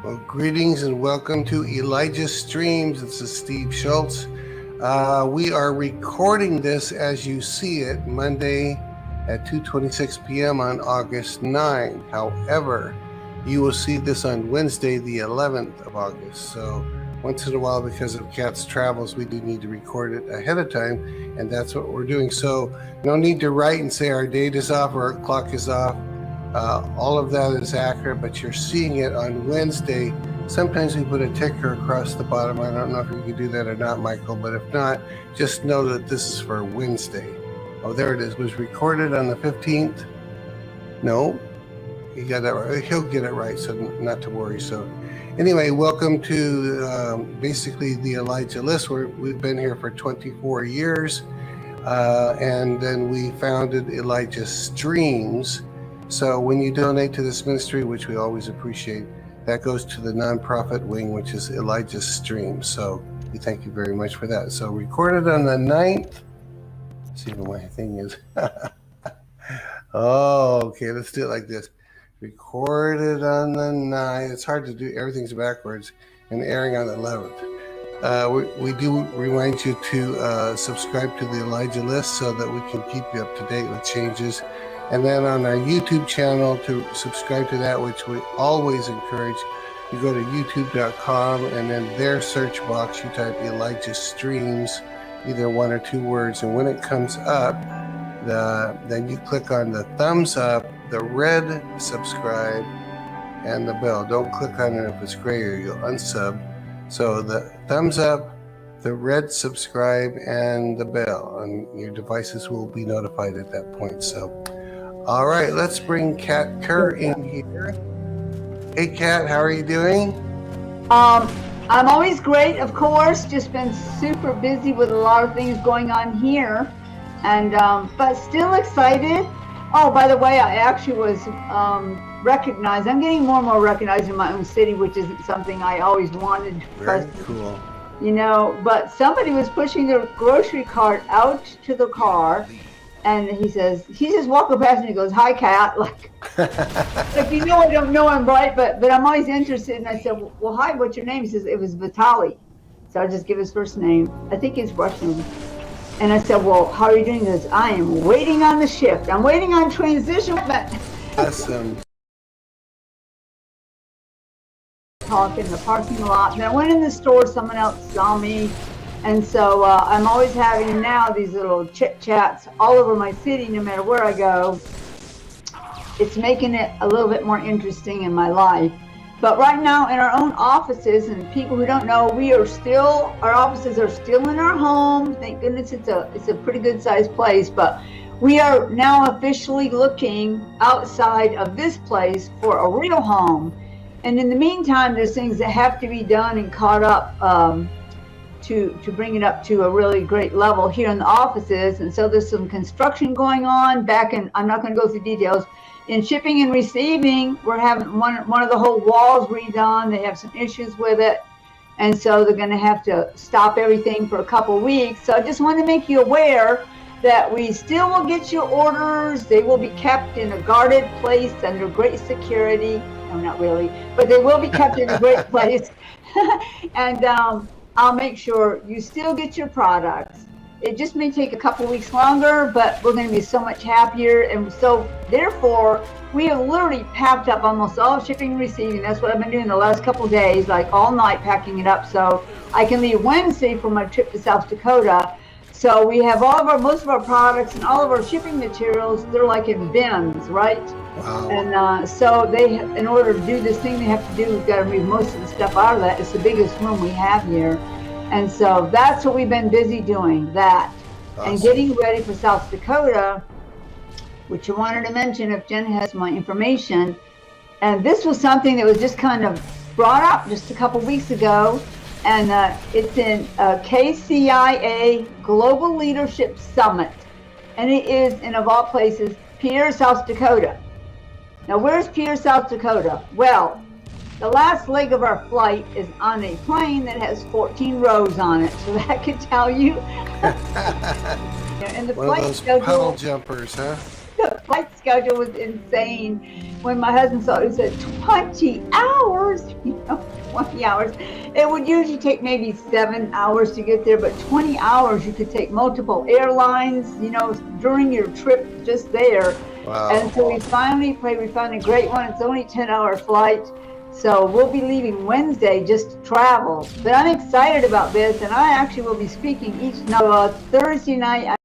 Well, greetings and welcome to Elijah Streams. This is Steve Schultz. We are recording this as you see it Monday at 2:26 p.m. on August 9. However, you will see this on Wednesday, the 11th of August. So once in a while, because of Kat's travels, we do need to record it ahead of time, and that's what we're doing. So no need to write and say our date is off or our clock is off. All of that is accurate, but you're seeing it on Wednesday. Sometimes we put a ticker across the bottom. I don't know if you can do that or not, Michael, but if not, just know that this is for Wednesday. Oh, there it is. It was recorded on the 15th. No, he got that right. He'll get it right, so not to worry. So anyway, welcome to basically the Elijah List. We've been here for 24 years, and then we founded Elijah Streams. So when you donate to this ministry, which we always appreciate, that goes to the nonprofit wing, which is Elijah Streams. So we thank you very much for that. So recorded on the 9th. Let's see what my thing is. Oh, okay. Let's do it like this. Recorded on the 9th. It's hard to do. Everything's backwards. And airing on the 11th. We do remind you to subscribe to the Elijah List so that we can keep you up to date with changes. And then on our YouTube channel, to subscribe to that, which we always encourage, you go to youtube.com, and in their search box, you type Elijah Streams, either one or two words. And when it comes up, then you click on the thumbs up, the red subscribe, and the bell. Don't click on it if it's gray or you'll unsub. So the thumbs up, the red subscribe, and the bell, and your devices will be notified at that point. So, all right, let's bring Kat Kerr in here. Hey, Kat, how are you doing? I'm always great, of course. Just been super busy with a lot of things going on here, and but still excited. Oh, by the way, I actually was recognized. I'm getting more and more recognized in my own city, which isn't something I always wanted. Very cool. You know, but somebody was pushing their grocery cart out to the car, and he just walking past and he goes, "Hi, Kat." Like you know, I don't know him, right? But I'm always interested. And I said, "Well, hi, what's your name?" He says, "It was Vitaly." So I just give his first name. I think he's Russian. And I said, "Well, how are you doing?" He goes, "I am waiting on the shift. I'm waiting on transition." Awesome. Talk in the parking lot. And I went in the store. Someone else saw me. And so I'm always having now these little chit chats all over my city, no matter where I go. It's making it a little bit more interesting in my life. But right now in our own offices, and people who don't know, our offices are still in our home. Thank goodness it's a pretty good sized place, but we are now officially looking outside of this place for a real home. And in the meantime, there's things that have to be done and caught up to bring it up to a really great level here in the offices. And so there's some construction going on back in, I'm not going to go through details, in shipping and receiving. We're having one of the whole walls redone. They have some issues with it. And so they're going to have to stop everything for a couple of weeks. So I just want to make you aware that we still will get your orders. They will be kept in a guarded place under great security. No, not really, but they will be kept in a great place. And I'll make sure you still get your products. It just may take a couple weeks longer, but we're going to be so much happier. And so therefore, we have literally packed up almost all shipping and receiving. That's what I've been doing the last couple of days, like all night packing it up. So I can leave Wednesday for my trip to South Dakota. So we have most of our products and all of our shipping materials, they're like in bins, right? Wow. And so in order to do this thing they have to do, we've got to move most of the stuff out of that. It's the biggest room we have here. And so that's what we've been busy doing, that. Awesome. And getting ready for South Dakota, which I wanted to mention if Jen has my information. And this was something that was just kind of brought up just a couple weeks ago. And it's in KCIA Global Leadership Summit. And it is in, of all places, Pierre, South Dakota. Now, where's Pierre, South Dakota? Well, the last leg of our flight is on a plane that has 14 rows on it, so that could tell you. And the one of those puddle jumpers, huh? flight schedule was insane. When my husband saw it, he said 20 hours, 20 hours. It would usually take maybe 7 hours to get there, but 20 hours you could take multiple airlines, during your trip just there. Wow. And so we found a great one. It's only a 10-hour flight. So we'll be leaving Wednesday just to travel. But I'm excited about this, and I actually will be speaking each night. Thursday night,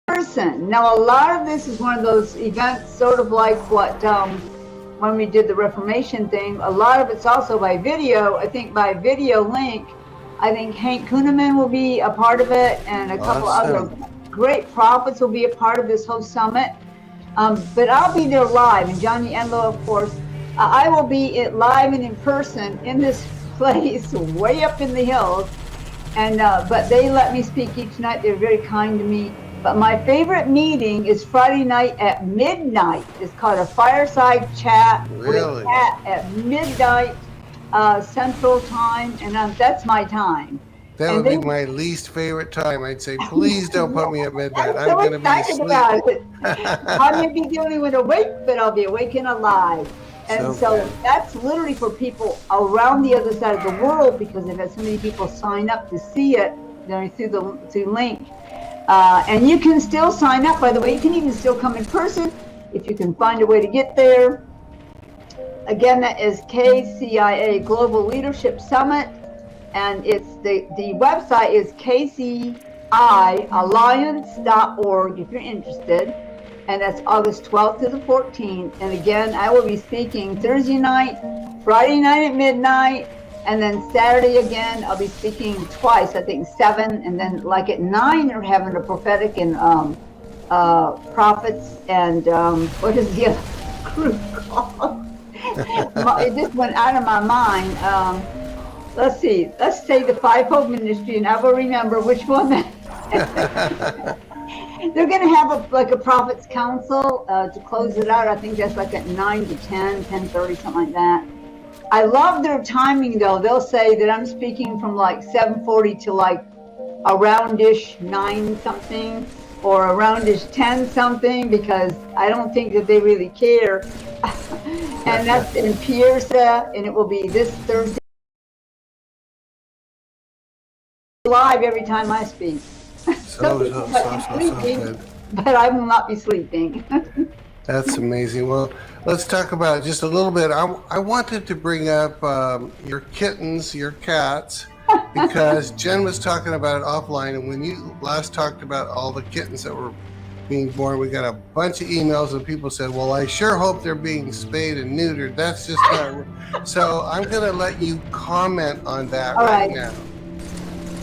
person. Now, a lot of this is one of those events, sort of like what when we did the Reformation thing. A lot of it's also by video. I think by video link. I think Hank Kuhneman will be a part of it, and a couple other great prophets will be a part of this whole summit. But I'll be there live, and Johnny Enlow, of course. I will be live and in person in this place way up in the hills. And but they let me speak each night. They're very kind to me. But my favorite meeting is Friday night at midnight. It's called a fireside chat. Really? At midnight Central Time, and that's my time. That would be my least favorite time. I'd say, please don't put me at midnight. I'm going to be asleep. About it. I may be the only one awake, but I'll be awake and alive. And so that's literally for people around the other side of the world, because they've had so many people sign up to see it through link. And you can still sign up, by the way. You can even still come in person if you can find a way to get there. Again, that is KCIA Global Leadership Summit. And it's the website is kcialliance.org if you're interested. And that's August 12th to the 14th. And again, I will be speaking Thursday night, Friday night at midnight, and then Saturday again, I'll be speaking twice, I think 7, and then like at 9, they're having a prophetic and prophets and what is the other group called? It just went out of my mind. Let's see. Let's say the Fivefold Ministry, and I will remember which one. They're going to have a Prophets Council to close it out. I think that's like at 9 to 10, 10:30, something like that. I love their timing, though. They'll say that I'm speaking from like 7:40 to like around-ish 9 something or around-ish 10 something, because I don't think that they really care. And that's in Piersa, and it will be this Thursday. Live every time I speak. So good. But I will not be sleeping. That's amazing. Well, let's talk about just a little bit. I wanted to bring up your kittens, your cats, because Jen was talking about it offline, and when you last talked about all the kittens that were being born, we got a bunch of emails and people said, well, I sure hope they're being spayed and neutered. That's just not. So I'm going to let you comment on that right now.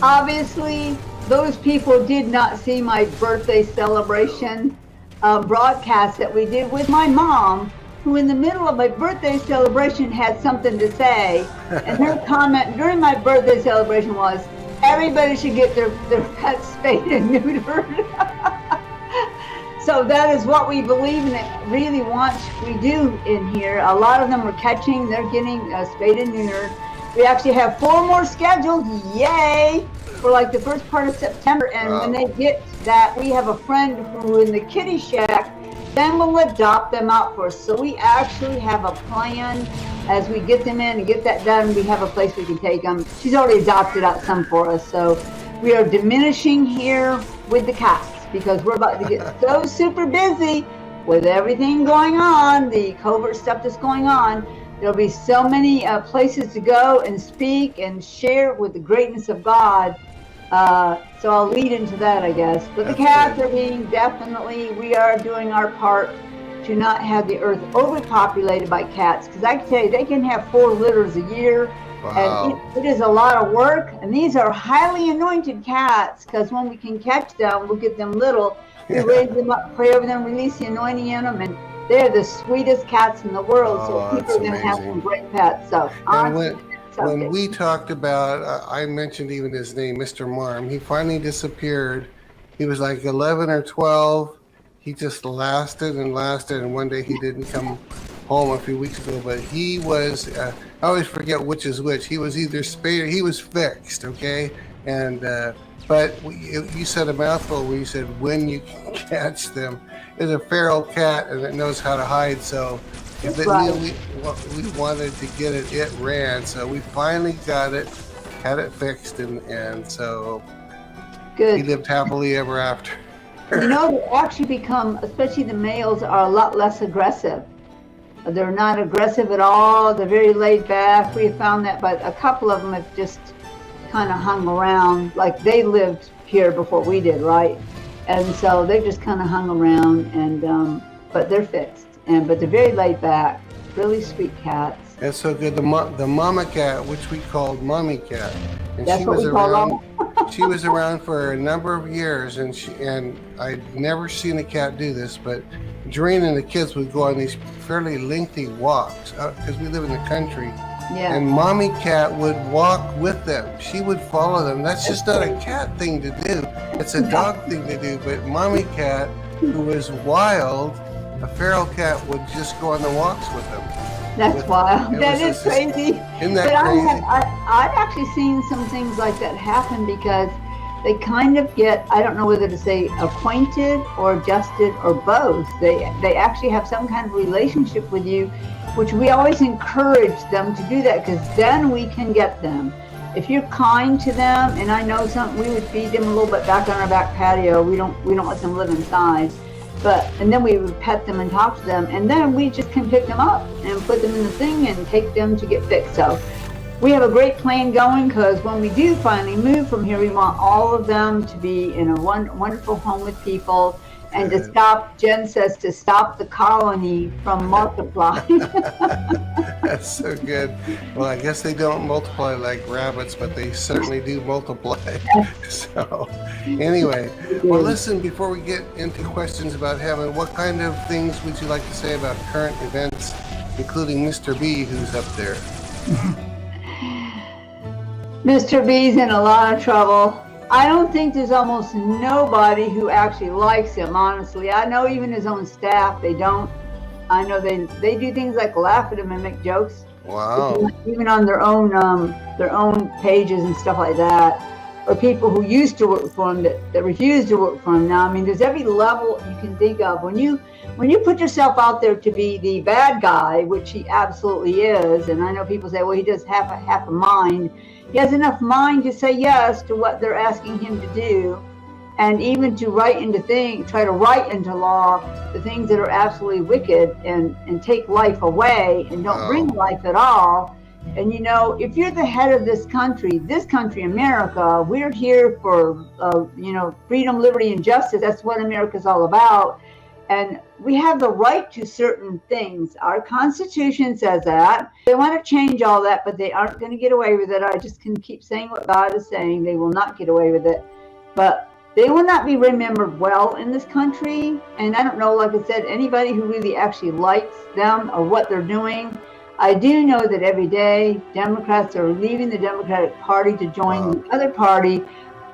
Obviously, those people did not see my birthday celebration broadcast that we did with my mom, who in the middle of my birthday celebration had something to say. And her comment during my birthday celebration was, everybody should get their pets spayed and neutered. So that is what we believe, and it really we do in here. A lot of them are catching, they're getting spayed and neutered. We actually have 4 more scheduled, yay, for like the first part of September. And when they get that, we have a friend who in the kitty shack, then we'll adopt them out for us. So we actually have a plan as we get them in and get that done. We have a place we can take them. She's already adopted out some for us. So we are diminishing here with the cats because we're about to get so super busy with everything going on, the covert stuff that's going on. There'll be so many places to go and speak and share with the greatness of God. So I'll lead into that, I guess. But the cats are being we are doing our part to not have the earth overpopulated by cats. Because I can tell you, they can have 4 litters a year. Wow. And it is a lot of work. And these are highly anointed cats, because when we can catch them, we'll get them little. We raise them up, pray over them, release the anointing in them, and they're the sweetest cats in the world. So people are going to have some great pets. So when we talked about, I mentioned even his name, Mr. Marm. He finally disappeared. He was like 11 or 12. He just lasted, and one day he didn't come home a few weeks ago. But he was, I always forget which is which. He was either spayed or he was fixed, okay? And but you said a mouthful when you said when you can catch them. It's a feral cat and it knows how to hide. So if it knew we wanted to get it, it ran. So we finally got it, had it fixed, and so Good. he lived happily ever after. You know, they actually become, especially the males, are a lot less aggressive. They're not aggressive at all. They're very laid back. We have found that, but a couple of them have just kind of hung around. Like they lived here before we did, right? And so they've just kind of hung around, and but they're fixed. But they're very laid back, really sweet cats. That's so good. The mama cat, which we called Mommy Cat, and That's she what was we call around. them. She was around for a number of years, and I'd never seen a cat do this, but Doreen and the kids would go on these fairly lengthy walks because we live in the country. Yeah. And Mommy Cat would walk with them. She would follow them. That's just not a cat thing to do. It's a dog thing to do. But Mommy Cat, who was wild, a feral cat, would just go on the walks with them. That's wild. That is crazy. Isn't that but crazy? I've actually seen some things like that happen because they kind of get, I don't know whether to say acquainted or adjusted or both. They actually have some kind of relationship with you, which we always encourage them to do that because then we can get them. If you're kind to them, and I know we would feed them a little bit back on our back patio. We don't let them live inside. And then we would pet them and talk to them, and then we just can pick them up and put them in the thing and take them to get fixed. So we have a great plan going because when we do finally move from here, we want all of them to be in a wonderful home with people and to stop, Jen says, to stop the colony from multiplying. That's so good. Well, I guess they don't multiply like rabbits, but they certainly do multiply. So anyway, well, listen, before we get into questions about heaven, what kind of things would you like to say about current events, including Mr. B, who's up there? Mr. B's in a lot of trouble. I don't think there's almost nobody who actually likes him, honestly. I know even his own staff, they don't. I know they do things like laugh at him and make jokes. Wow. Even on their own pages and stuff like that. Or people who used to work for him that refuse to work for him now. I mean, there's every level you can think of. When you put yourself out there to be the bad guy, which he absolutely is, and I know people say, well, he does have a mind. He has enough mind to say yes to what they're asking him to do, and even to try to write into law the things that are absolutely wicked and take life away and don't bring life at all. And if you're the head of this country, America, we're here for freedom, liberty, and justice. That's what America's all about. And we have the right to certain things. Our Constitution says that. They want to change all that, but they aren't going to get away with it. I just can keep saying what God is saying. They will not get away with it. But they will not be remembered well in this country. And I don't know, like I said, anybody who really actually likes them or what they're doing. I do know that every day Democrats are leaving the Democratic Party to join the other party.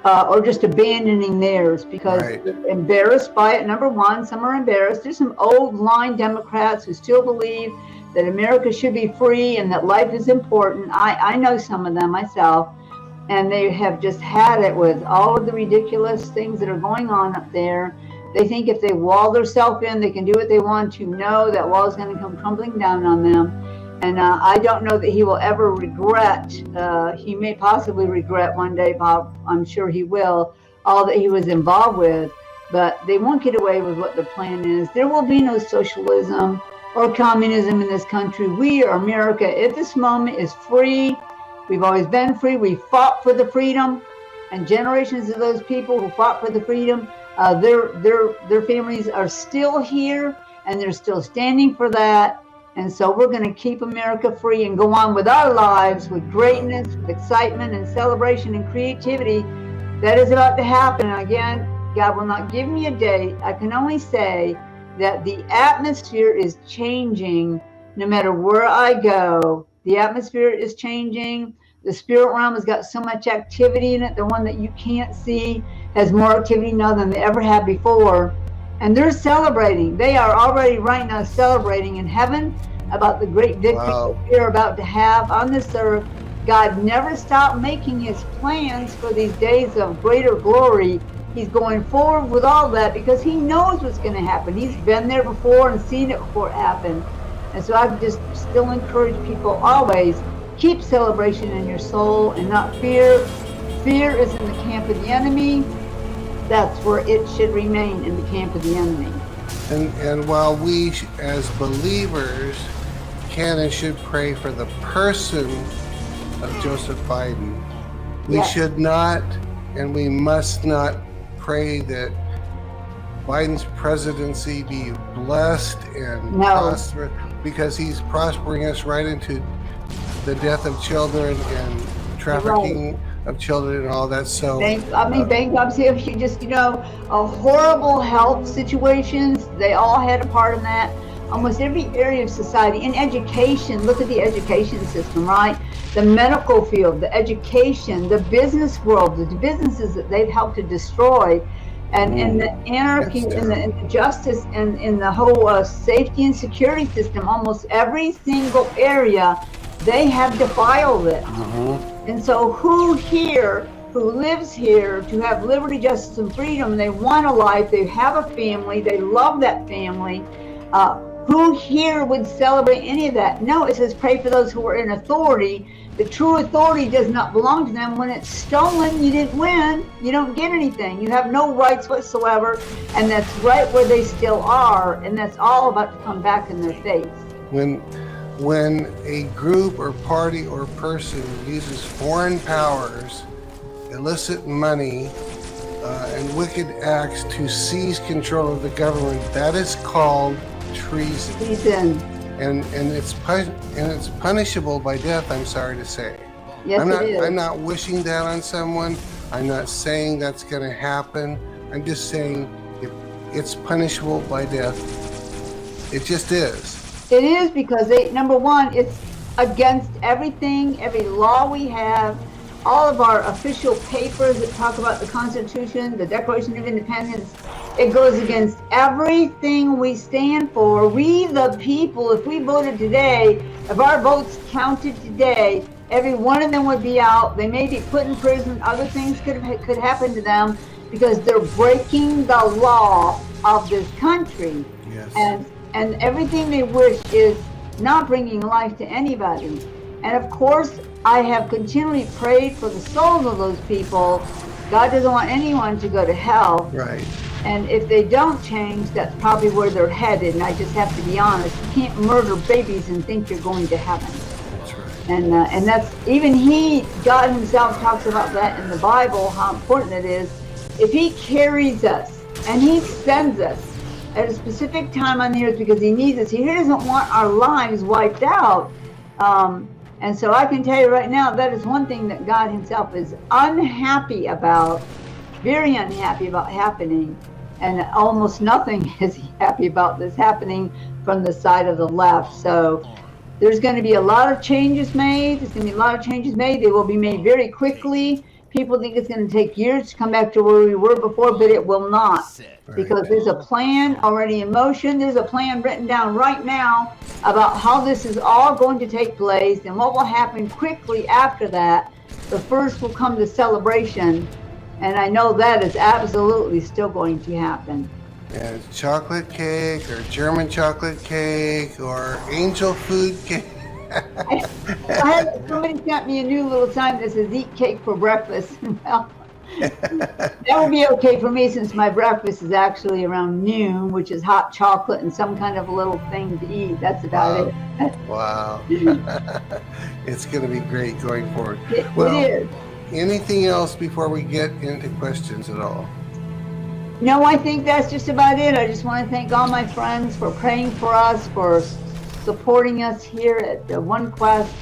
Or just abandoning theirs because they're embarrassed by it. Number one, some are embarrassed. There's some old line Democrats who still believe that America should be free and that life is important. I know some of them myself, and they have just had it with all of the ridiculous things that are going on up there. They think if they wall themselves in, they can do what they want to. Know that wall is going to come crumbling down on them. And I don't know that he will ever regret, he may possibly regret one day, Bob, I'm sure he will, all that he was involved with, but they won't get away with what the plan is. There will be no socialism or communism in this country. We, America, at this moment is free. We've always been free. We fought for the freedom, and generations of those people who fought for the freedom, their families are still here, and they're still standing for that. And so we're going to keep America free and go on with our lives with greatness, with excitement and celebration and creativity. That is about to happen. And again, God will not give me a date. I can only say that the atmosphere is changing no matter where I go. The atmosphere is changing. The spirit realm has got so much activity in it. The one that you can't see has more activity now than they ever had before. And they're celebrating. They are already right now celebrating in heaven about the great victory that we're about to have on this earth. God never stopped making his plans for these days of greater glory. He's going forward with all that because he knows what's going to happen. He's been there before and seen it before it happen. And so I just still encourage people always, keep celebration in your soul and not fear. Fear is in the camp of the enemy. That's where it should remain, in the camp of the enemy. And while we as believers can and should pray for the person of Joseph Biden, we should not and we must not pray that Biden's presidency be blessed and prosperous, because he's prospering us right into the death of children and trafficking of children and all that. So bankruptcy, just horrible health situations. They all had a part in that. Almost every area of society. In education, look at the education system, right? The medical field, the education, the business world, the businesses that they've helped to destroy, and in the anarchy, in the justice, and in the whole safety and security system, almost every single area, they have defiled it. And so who lives here to have liberty, justice, and freedom, they want a life, they have a family, they love that family, who here would celebrate any of that? No, it says pray for those who are in authority. The true authority does not belong to them. When it's stolen, you didn't win. You don't get anything. You have no rights whatsoever. And that's right where they still are. And that's all about to come back in their face. When a group or party or person uses foreign powers, illicit money, and wicked acts to seize control of the government, that is called treason. And it's punishable by death, I'm sorry to say. Yes, it is. I'm not wishing that on someone. I'm not saying that's going to happen. I'm just saying it's punishable by death. It just is. It is, because number one, it's against everything, every law we have, all of our official papers that talk about the Constitution, the Declaration of Independence. It goes against everything we stand for. We, the people, if we voted today, if our votes counted today, every one of them would be out. They may be put in prison. Other things could happen to them because they're breaking the law of this country. Yes. And everything they wish is not bringing life to anybody. And of course, I have continually prayed for the souls of those people. God doesn't want anyone to go to hell. Right. And if they don't change, that's probably where they're headed. And I just have to be honest. You can't murder babies and think you're going to heaven. That's right. And that's, even God himself talks about that in the Bible, how important it is. If he carries us and he sends us at a specific time on the earth because he needs us, he doesn't want our lives wiped out. And so I can tell you right now, that is one thing that God himself is unhappy about, very unhappy about happening. And almost nothing is he happy about this happening from the side of the left. So there's going to be a lot of changes made. There's going to be a lot of changes made. They will be made very quickly. People think it's going to take years to come back to where we were before, but it will not. Because there's a plan already in motion. There's a plan written down right now about how this is all going to take place and what will happen quickly after that. But first will come the celebration. And I know that is absolutely still going to happen. And chocolate cake or German chocolate cake or angel food cake. Somebody sent me a new little sign that says eat cake for breakfast. Well, that would be okay for me since my breakfast is actually around noon, which is hot chocolate and some kind of a little thing to eat. That's about it. Wow. It's going to be great going forward. It is. Anything else before we get into questions at all? No, I think that's just about it. I just want to thank all my friends for praying for us, for supporting us here at the One Quest,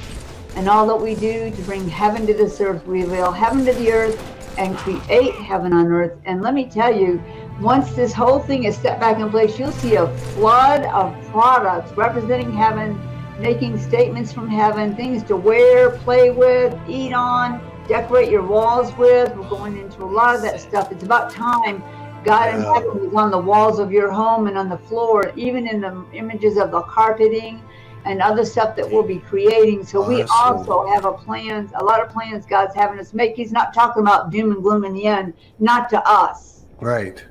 and all that we do to bring heaven to this earth. We reveal heaven to the earth and create heaven on earth. And let me tell you, once this whole thing is set back in place, you'll see a flood of products representing heaven, making statements from heaven, things to wear, play with, eat on, decorate your walls with. We're going into a lot of that stuff. It's about time God in heaven is on the walls of your home and on the floor, even in the images of the carpeting and other stuff that we'll be creating. So we also have a lot of plans God's having us make. He's not talking about doom and gloom in the end, not to us. Right.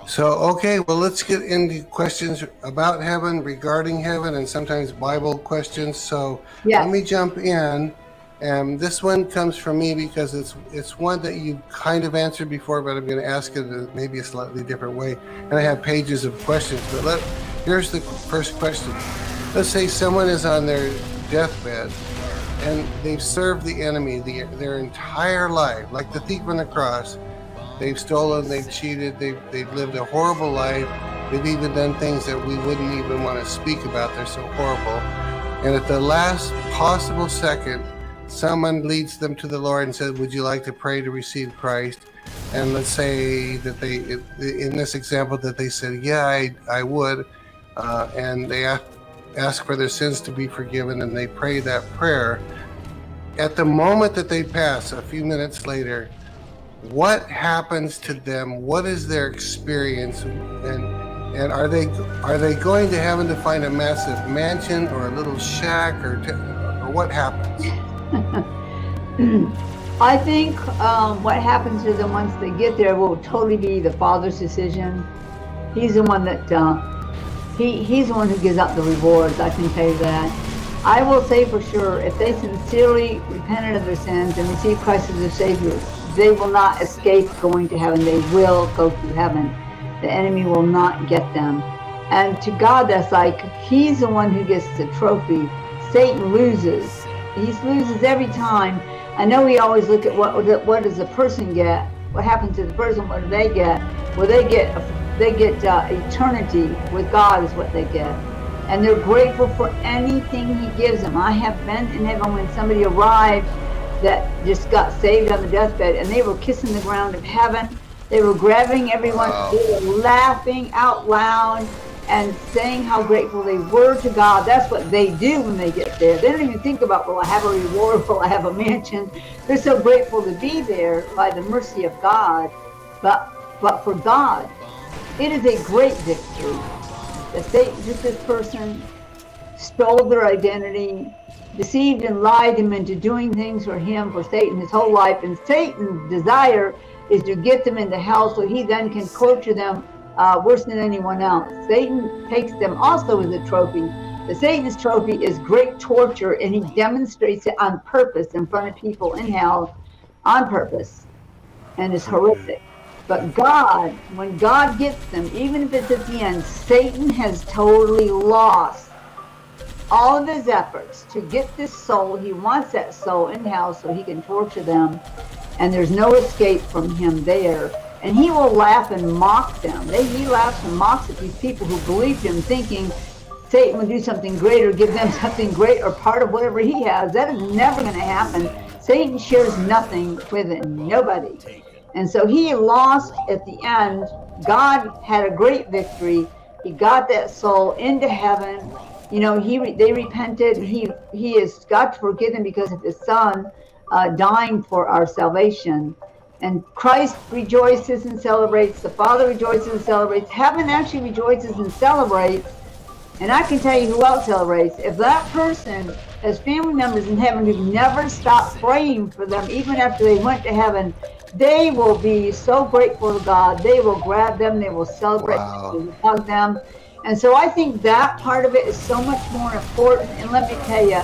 So, okay, well, let's get into questions about heaven, regarding heaven, and sometimes Bible questions. So Let me jump in. And this one comes from me because it's one that you kind of answered before, but I'm going to ask it maybe a slightly different way. And I have pages of questions, but here's the first question. Let's say someone is on their deathbed and they've served the enemy their entire life, like the thief on the cross. They've stolen, they've cheated, they've lived a horrible life. They've even done things that we wouldn't even want to speak about. They're so horrible. And at the last possible second, someone leads them to the Lord and says, would you like to pray to receive Christ? And let's say that in this example, that they said, yeah, I would. And they ask for their sins to be forgiven, and they pray that prayer. At the moment that they pass, a few minutes later, what happens to them? What is their experience? And are they going to heaven to find a massive mansion or a little shack, or what happens? I think what happens to them once they get there will totally be the Father's decision. He's the one that he's the one who gives out the rewards. I can tell you that. I will say for sure, if they sincerely repented of their sins and received Christ as their Savior, they will not escape going to heaven. They will go to heaven. The enemy will not get them. And to God, that's like, he's the one who gets the trophy. Satan loses. He loses every time. I know we always look at what does the person get? What happens to the person? What do they get? Well, they get eternity with God is what they get. And they're grateful for anything he gives them. I have been in heaven when somebody arrived that just got saved on the deathbed, and they were kissing the ground of heaven. They were grabbing everyone. Wow. They were laughing out loud and saying how grateful they were to God. That's what they do when they get there. They don't even think about, will I have a reward? Will I have a mansion? They're so grateful to be there by the mercy of God. But for God, it is a great victory that this person stole their identity, deceived and lied him into doing things for him, for Satan, his whole life. And Satan's desire is to get them into hell so he then can torture them worse than anyone else. Satan takes them also as a trophy. The Satan's trophy is great torture, and he demonstrates it on purpose in front of people in hell on purpose, and it's horrific. But God, when God gets them, even if it's at the end, Satan has totally lost all of his efforts to get this soul. He wants that soul in hell so he can torture them, and there's no escape from him there. And he will laugh and mock them. He laughs and mocks at these people who believed him, thinking Satan would do something great or give them something great or part of whatever he has. That is never going to happen. Satan shares nothing with it, nobody. And so he lost at the end. God had a great victory. He got that soul into heaven. You know, they repented. He has got to forgive them because of his son dying for our salvation. And Christ rejoices and celebrates. The Father rejoices and celebrates. Heaven actually rejoices and celebrates. And I can tell you who else celebrates. If that person has family members in heaven who never stopped praying for them, even after they went to heaven, they will be so grateful to God. They will grab them. They will celebrate. Wow. They will hug them. And so I think that part of it is so much more important. And let me tell you,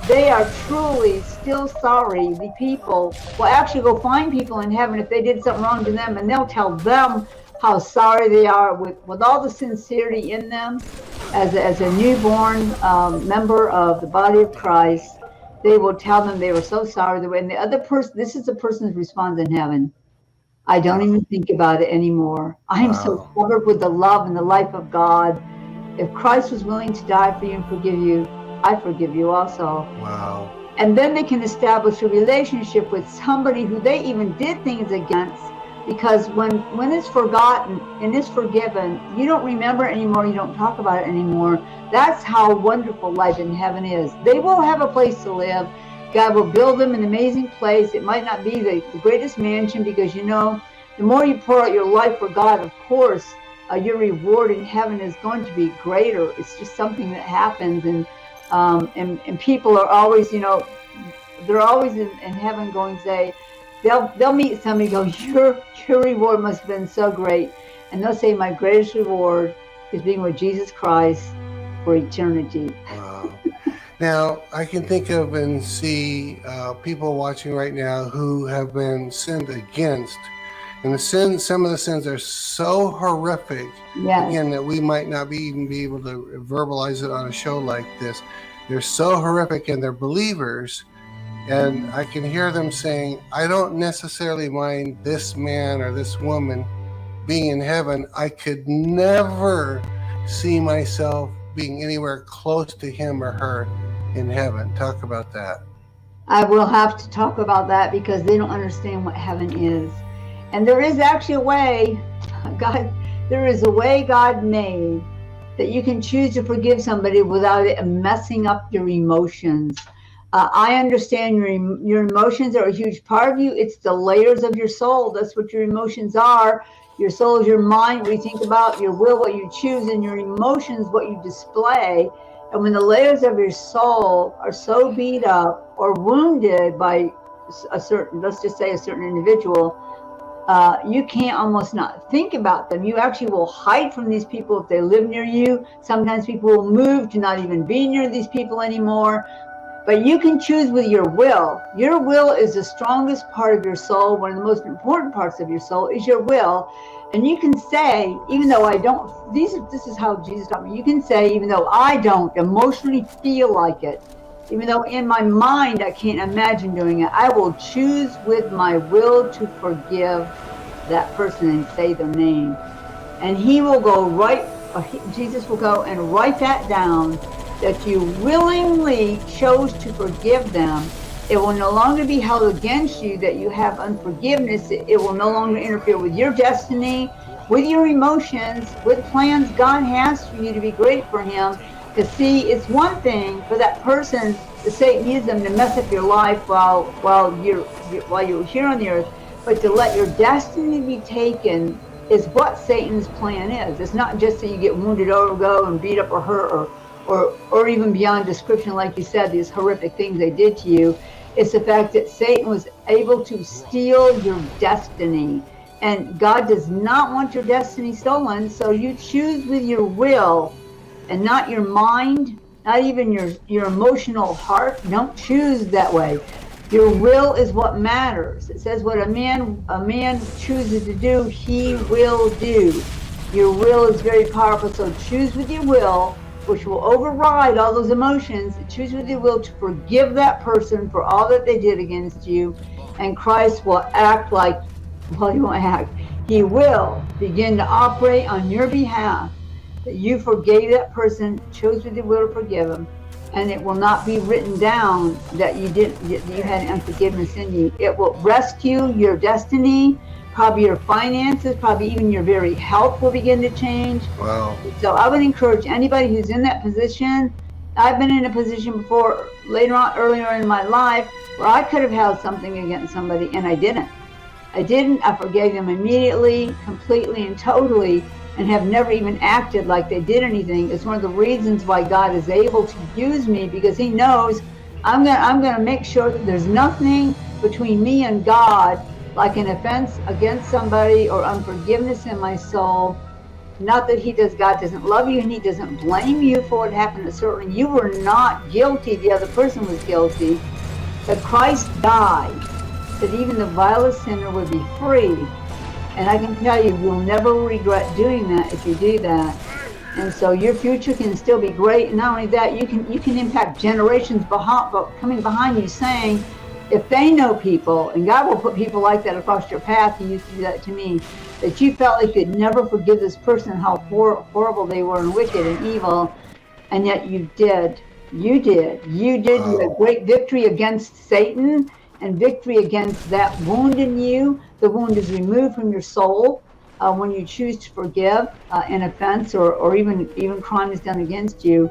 they are truly still sorry. The people will actually go find people in heaven if they did something wrong to them, and they'll tell them how sorry they are with all the sincerity in them. As a newborn member of the body of Christ, they will tell them they were so sorry. And the other person, this is the person who responds in heaven. I don't even think about it anymore. I am so covered with the love and the life of God. If Christ was willing to die for you and forgive you, I forgive you also. Wow. And then they can establish a relationship with somebody who they even did things against, because when it's forgotten and it's forgiven, you don't remember it anymore, you don't talk about it anymore. That's how wonderful life in heaven is. They will have a place to live. God will build them an amazing place. It might not be the greatest mansion, because, you know, the more you pour out your life for God, of course, your reward in heaven is going to be greater. It's just something that happens, and people are always, they're always in heaven going to say, they'll meet somebody and go, your reward must have been so great, and they'll say, my greatest reward is being with Jesus Christ for eternity. Wow. Now, I can think of and see people watching right now who have been sinned against. And some of the sins are so horrific, Yes. again, that we might not even be able to verbalize it on a show like this. They're so horrific, and they're believers. And I can hear them saying, I don't necessarily mind this man or this woman being in heaven. I could never see myself being anywhere close to him or her in heaven. Talk about that. I will have to talk about that because they don't understand what heaven is. And there is actually a way, there is a way God made that you can choose to forgive somebody without it messing up your emotions. I understand your emotions are a huge part of you. It's the layers of your soul. That's what your emotions are. Your soul is your mind, what you think about, your will, what you choose, and your emotions, what you display. And when the layers of your soul are so beat up or wounded by a certain, let's just say a certain individual, you can't almost not think about them. You actually will hide from these people if they live near you. Sometimes people will move to not even be near these people anymore. But you can choose with your will. Your will is the strongest part of your soul. One of the most important parts of your soul is your will. And you can say, even though I don't, this is how Jesus taught me. You can say, even though I don't emotionally feel like it, even though in my mind I can't imagine doing it, I will choose with my will to forgive that person and say their name. And he will go Jesus will go and write that down, that you willingly chose to forgive them. It will no longer be held against you that you have unforgiveness. It will no longer interfere with your destiny, with your emotions, with plans God has for you to be great for him. Because see, it's one thing for that person, the Satan uses them to mess up your life while you're here on the earth, but to let your destiny be taken is what Satan's plan is. It's not just that you get wounded or go and beat up or hurt or even beyond description, like you said, these horrific things they did to you. It's the fact that Satan was able to steal your destiny. And God does not want your destiny stolen, so you choose with your will and not your mind, not even your emotional heart. Don't choose that way. Your will is what matters. It says what a man chooses to do, he will do. Your will is very powerful, so choose with your will, which will override all those emotions. Choose with your will to forgive that person for all that they did against you, and Christ will act like, well, he won't act. He will begin to operate on your behalf, that you forgave that person, chose with your will to forgive him, and it will not be written down that you had unforgiveness in you. It will rescue your destiny. Probably your finances, probably even your very health will begin to change. Wow. So I would encourage anybody who's in that position. I've been in a position before, earlier in my life, where I could have held something against somebody and I didn't. I forgave them immediately, completely and totally, and have never even acted like they did anything. It's one of the reasons why God is able to use me, because he knows I'm gonna make sure that there's nothing between me and God, like an offense against somebody or unforgiveness in my soul. Not that God doesn't love you and he doesn't blame you for what happened. Certainly you were not guilty, the other person was guilty. But Christ died that even the vilest sinner would be free. And I can tell you, you'll never regret doing that if you do that. And so your future can still be great. And not only that, you can impact generations coming behind you, saying, if they know people, and God will put people like that across your path, he used to do that to me, that you felt like you could never forgive this person, how horrible they were and wicked and evil, and yet you did. You did. You had great victory against Satan and victory against that wound in you. The wound is removed from your soul when you choose to forgive an offense or even crime is done against you.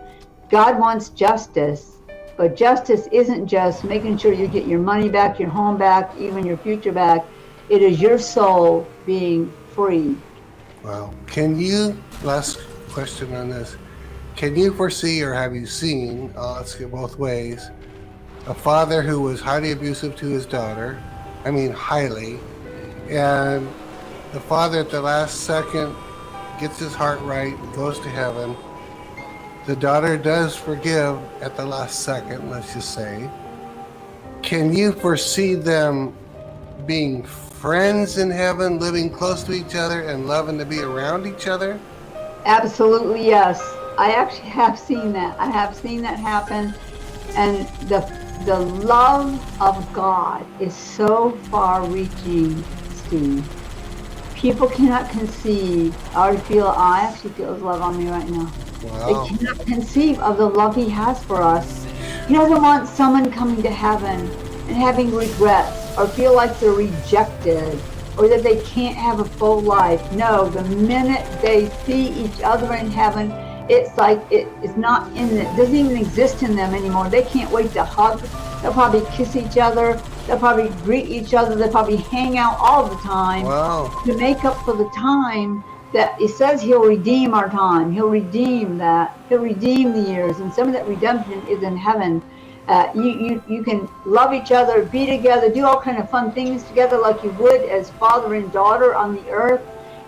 God wants justice. But justice isn't just making sure you get your money back, your home back, even your future back. It is your soul being free. Wow. Last question on this, can you foresee or have you seen, let's get both ways, a father who was highly abusive to his daughter, I mean highly, and the father at the last second gets his heart right, goes to heaven. The daughter does forgive at the last second, let's just say. Can you foresee them being friends in heaven, living close to each other and loving to be around each other? Absolutely, yes. I actually have seen that. I have seen that happen. And the love of God is so far reaching, Steve. People cannot conceive. I actually feel his love on me right now. Wow. They cannot conceive of the love he has for us. He doesn't want someone coming to heaven and having regrets or feel like they're rejected or that they can't have a full life. No, the minute they see each other in heaven, it's like it is not in it, doesn't even exist in them anymore. They can't wait to hug. They'll probably kiss each other. They'll probably greet each other. They'll probably hang out all the time. Wow. To make up for the time that it says he'll redeem our time. He'll redeem that. He'll redeem the years. And some of that redemption is in heaven. You can love each other, be together, do all kind of fun things together like you would as father and daughter on the earth,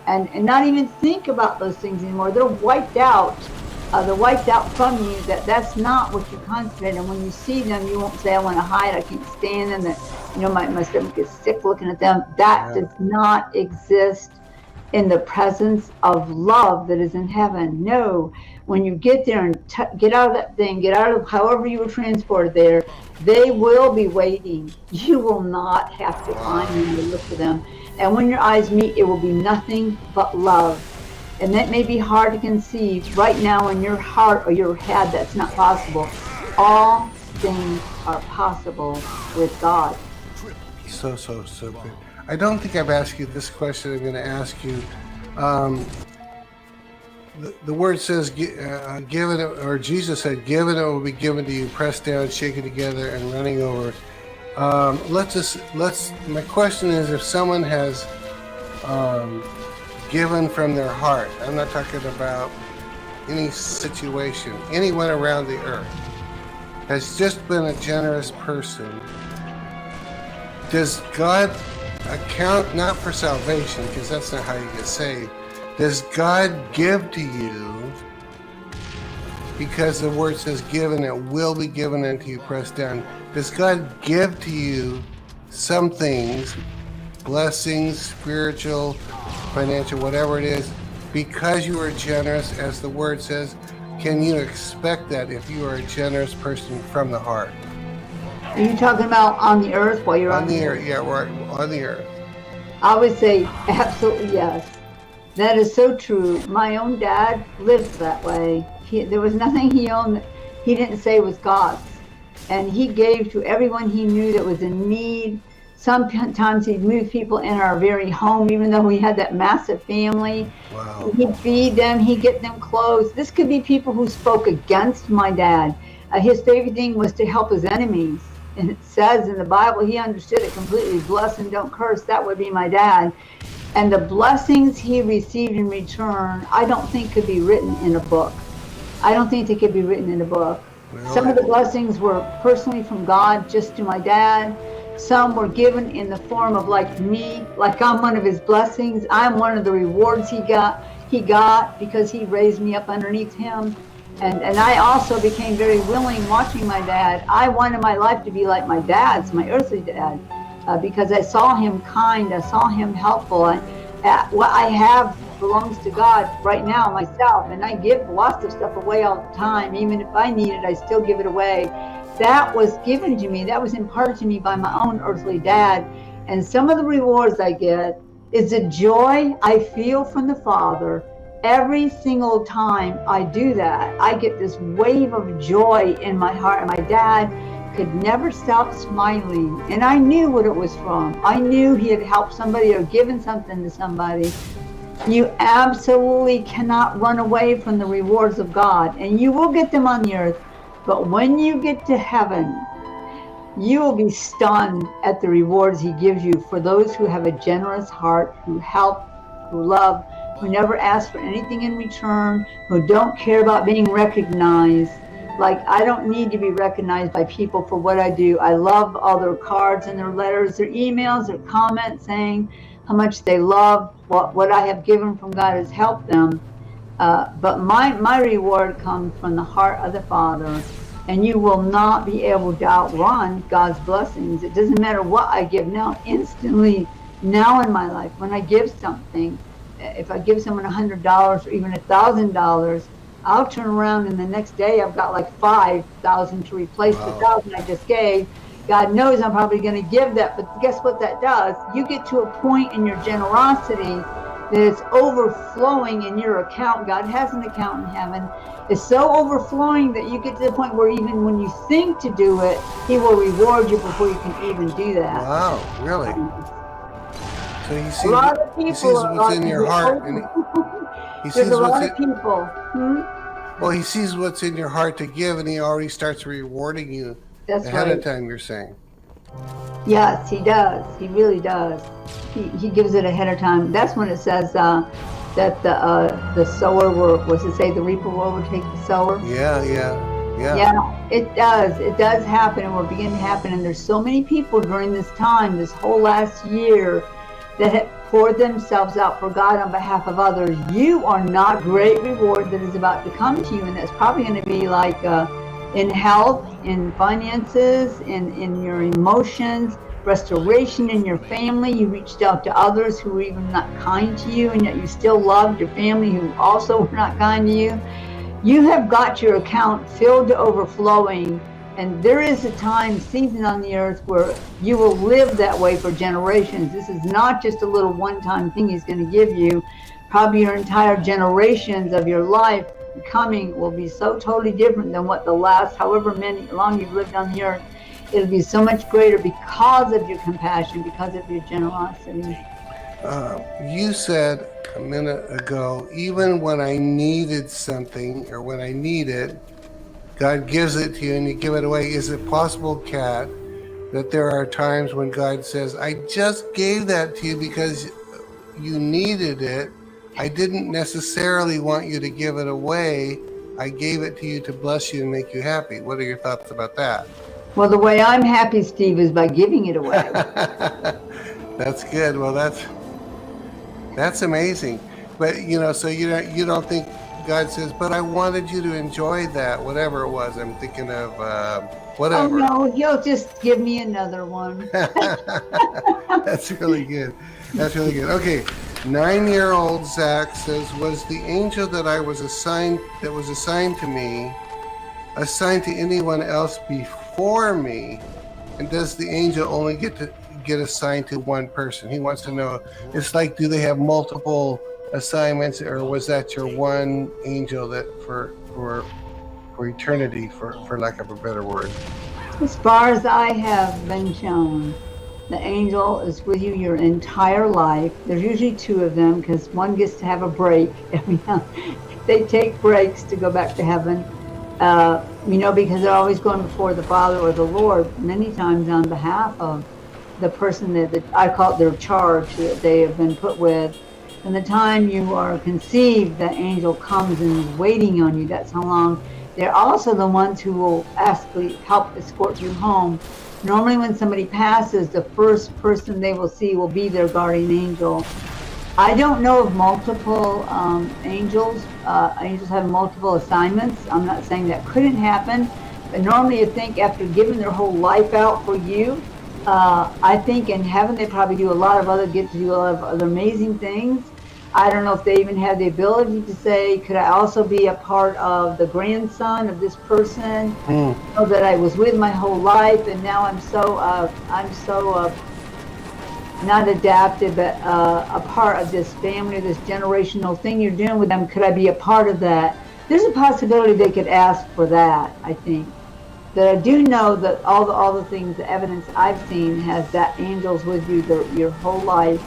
and not even think about those things anymore. They're wiped out. They're wiped out from you. That's not what you concentrate on. When you see them, you won't say, I want to hide, I can't stand them, that, my stomach is sick looking at them. That does not exist in the presence of love that is in heaven. No, when you get there and get out of that thing, get out of however you were transported there, they will be waiting. You will not have to find them or look for them. And when your eyes meet, it will be nothing but love. And that may be hard to conceive right now in your heart or your head. That's not possible. All things are possible with God. So good. I don't think I've asked you this question. I'm going to ask you. The word says, given, or Jesus said, given it will be given to you, pressed down, shaken together, and running over. My question is, if someone has given from their heart, I'm not talking about any situation, anyone around the earth, has just been a generous person, does God account not for salvation, because that's not how you get saved? Does God give to you, because the word says given, it will be given unto you, pressed down? Does God give to you some things, blessings, spiritual, financial, whatever it is, because you are generous, as the word says? Can you expect that if you are a generous person from the heart? Are you talking about on the earth while you're on the earth? Yeah, right, on the earth. I would say absolutely yes. That is so true. My own dad lived that way. There was nothing he owned that he didn't say was God's. And he gave to everyone he knew that was in need. Sometimes he'd move people in our very home, even though we had that massive family. Wow. He'd feed them, he'd get them clothes. This could be people who spoke against my dad. His favorite thing was to help his enemies. And it says in the Bible, he understood it completely. Bless and don't curse. That would be my dad. And the blessings he received in return, I don't think could be written in a book. I don't think they could be written in a book. Really? Some of the blessings were personally from God, just to my dad. Some were given in the form of like me, like I'm one of his blessings. I'm one of the rewards he got because he raised me up underneath him. And I also became very willing watching my dad. I wanted my life to be like my dad's, my earthly dad, because I saw him kind, I saw him helpful. What I have belongs to God right now, myself, and I give lots of stuff away all the time. Even if I need it, I still give it away. That was given to me, that was imparted to me by my own earthly dad. And some of the rewards I get is the joy I feel from the Father. Every single time I do that, I get this wave of joy in my heart. And my dad could never stop smiling. And I knew what it was from. I knew he had helped somebody or given something to somebody. You absolutely cannot run away from the rewards of God. And you will get them on the earth. But when you get to heaven, you will be stunned at the rewards he gives you for those who have a generous heart, who help, who love, who never ask for anything in return, who don't care about being recognized. Like, I don't need to be recognized by people for what I do. I love all their cards and their letters, their emails, their comments saying how much they love what I have given from God has helped them. But my reward comes from the heart of the Father, and you will not be able to outrun God's blessings. It doesn't matter what I give now, instantly, now in my life, when I give something, if I give someone $100 or even $1,000, I'll turn around and the next day I've got like 5,000 to replace the 1,000 I just gave. God knows I'm probably going to give that, but guess what that does? You get to a point in your generosity that it's overflowing in your account. God has an account in heaven. It's so overflowing that you get to the point where even when you think to do it, He will reward you before you can even do that. Wow, really? So He sees, a lot of people, he sees what's in your heart. And he sees there's a lot what's of people. Well, He sees what's in your heart to give, and He already starts rewarding you ahead of time, you're saying. Yes, He does. He really does. He gives it ahead of time. That's when it says that the sower was to say the reaper will overtake the sower. Yeah. Yeah, it does. It does happen, and will begin to happen. And there's so many people during this time, this whole last year, that have poured themselves out for God on behalf of others. You are not great reward that is about to come to you, and that's probably going to be like in health, in finances, in your emotions, restoration in your family. You reached out to others who were even not kind to you, and yet you still loved your family who also were not kind to you. You have got your account filled to overflowing, and there is a time, season on the earth where you will live that way for generations. This is not just a little one-time thing He's going to give you. Probably your entire generations of your life coming will be so totally different than what the last however long you've lived on the earth. It'll be so much greater because of your compassion, because of your generosity. You said a minute ago, even when I needed something or when I need it, God gives it to you and you give it away. Is it possible, Kat, that there are times when God says, I just gave that to you because you needed it. I didn't necessarily want you to give it away. I gave it to you to bless you and make you happy. What are your thoughts about that? Well, the way I'm happy, Steve, is by giving it away. That's good. Well, that's amazing. But so you don't think God says, but I wanted you to enjoy that, whatever it was. I'm thinking of whatever. Oh no, He'll just give me another one. That's really good. That's really good. Okay, 9-year-old Zach says, was the angel that was assigned to me assigned to anyone else before me? And does the angel only get assigned to one person? He wants to know, it's like, do they have multiple assignments, or was that your one angel that for eternity, for lack of a better word? As far as I have been shown, the angel is with you your entire life. There's usually two of them because one gets to have a break. They take breaks to go back to heaven. Because they're always going before the Father or the Lord, many times on behalf of the person that I call it their charge that they have been put with. And the time you are conceived, that angel comes and is waiting on you. That's how long. They're also the ones who will help escort you home. Normally when somebody passes, the first person they will see will be their guardian angel. I don't know of multiple angels. Angels have multiple assignments. I'm not saying that couldn't happen, but normally you think after giving their whole life out for you, I think in heaven they probably do a lot of other amazing things. I don't know if they even have the ability to say, could I also be a part of the grandson of this person? I know that I was with my whole life, and now I'm so not adapted, but a part of this family, this generational thing you're doing with them. Could I be a part of that? There's a possibility they could ask for that, I think. But I do know that all the things, the evidence I've seen has that angels with you your whole life.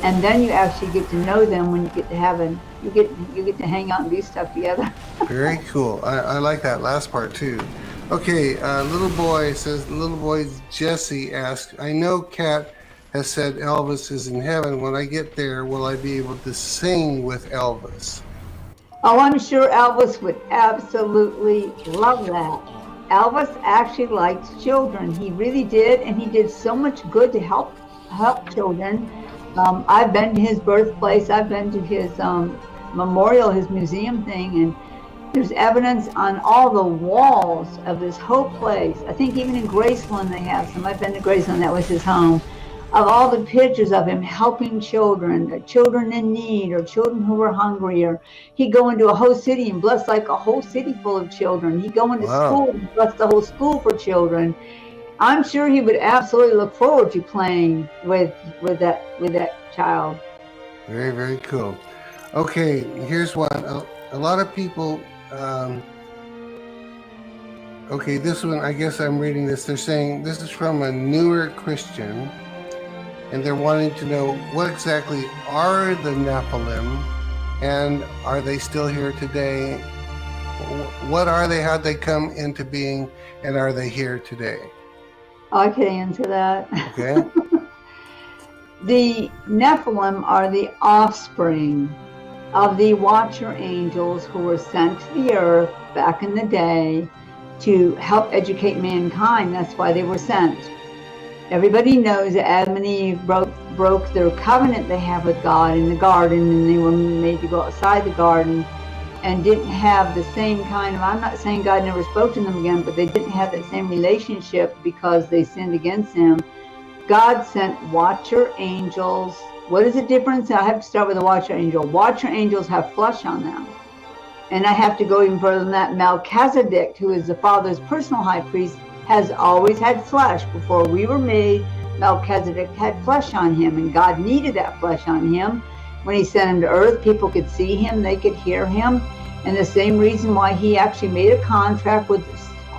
And then you actually get to know them when you get to heaven. You get to hang out and do stuff together. Very cool. I like that last part too. Okay, little boy Jesse asks, I know, Kat, has said Elvis is in heaven. When I get there, will I be able to sing with Elvis? Oh, I'm sure Elvis would absolutely love that. Elvis actually liked children. He really did, and he did so much good to help children. I've been to his birthplace. I've been to his memorial, his museum thing, and there's evidence on all the walls of this whole place. I think even in Graceland they have some. I've been to Graceland, that was his home. Of all the pictures of him helping children, children in need, or children who were hungry, or he'd go into a whole city and bless like a whole city full of children. He'd go into school and bless the whole school for children. I'm sure he would absolutely look forward to playing with that child. Very, very cool. Okay, here's one. A lot of people. Okay, this one, I guess I'm reading this. They're saying this is from a newer Christian, and they're wanting to know what exactly are the Nephilim, and are they still here today? What are they? How'd they come into being, and are they here today? I can answer that. Okay. The Nephilim are the offspring of the watcher angels who were sent to the earth back in the day to help educate mankind. That's why they were sent. Everybody knows that Adam and Eve broke their covenant they have with God in the garden, and they were made to go outside the garden and didn't have the same kind of, I'm not saying God never spoke to them again, but they didn't have that same relationship because they sinned against him. God sent watcher angels. What is the difference? I have to start with a watcher angel. Watcher angels have flesh on them. And I have to go even further than that. Melchizedek, who is the Father's personal high priest, has always had flesh. Before we were made, Melchizedek had flesh on him, and God needed that flesh on him. When he sent him to earth, people could see him, they could hear him. And the same reason why he actually made a contract with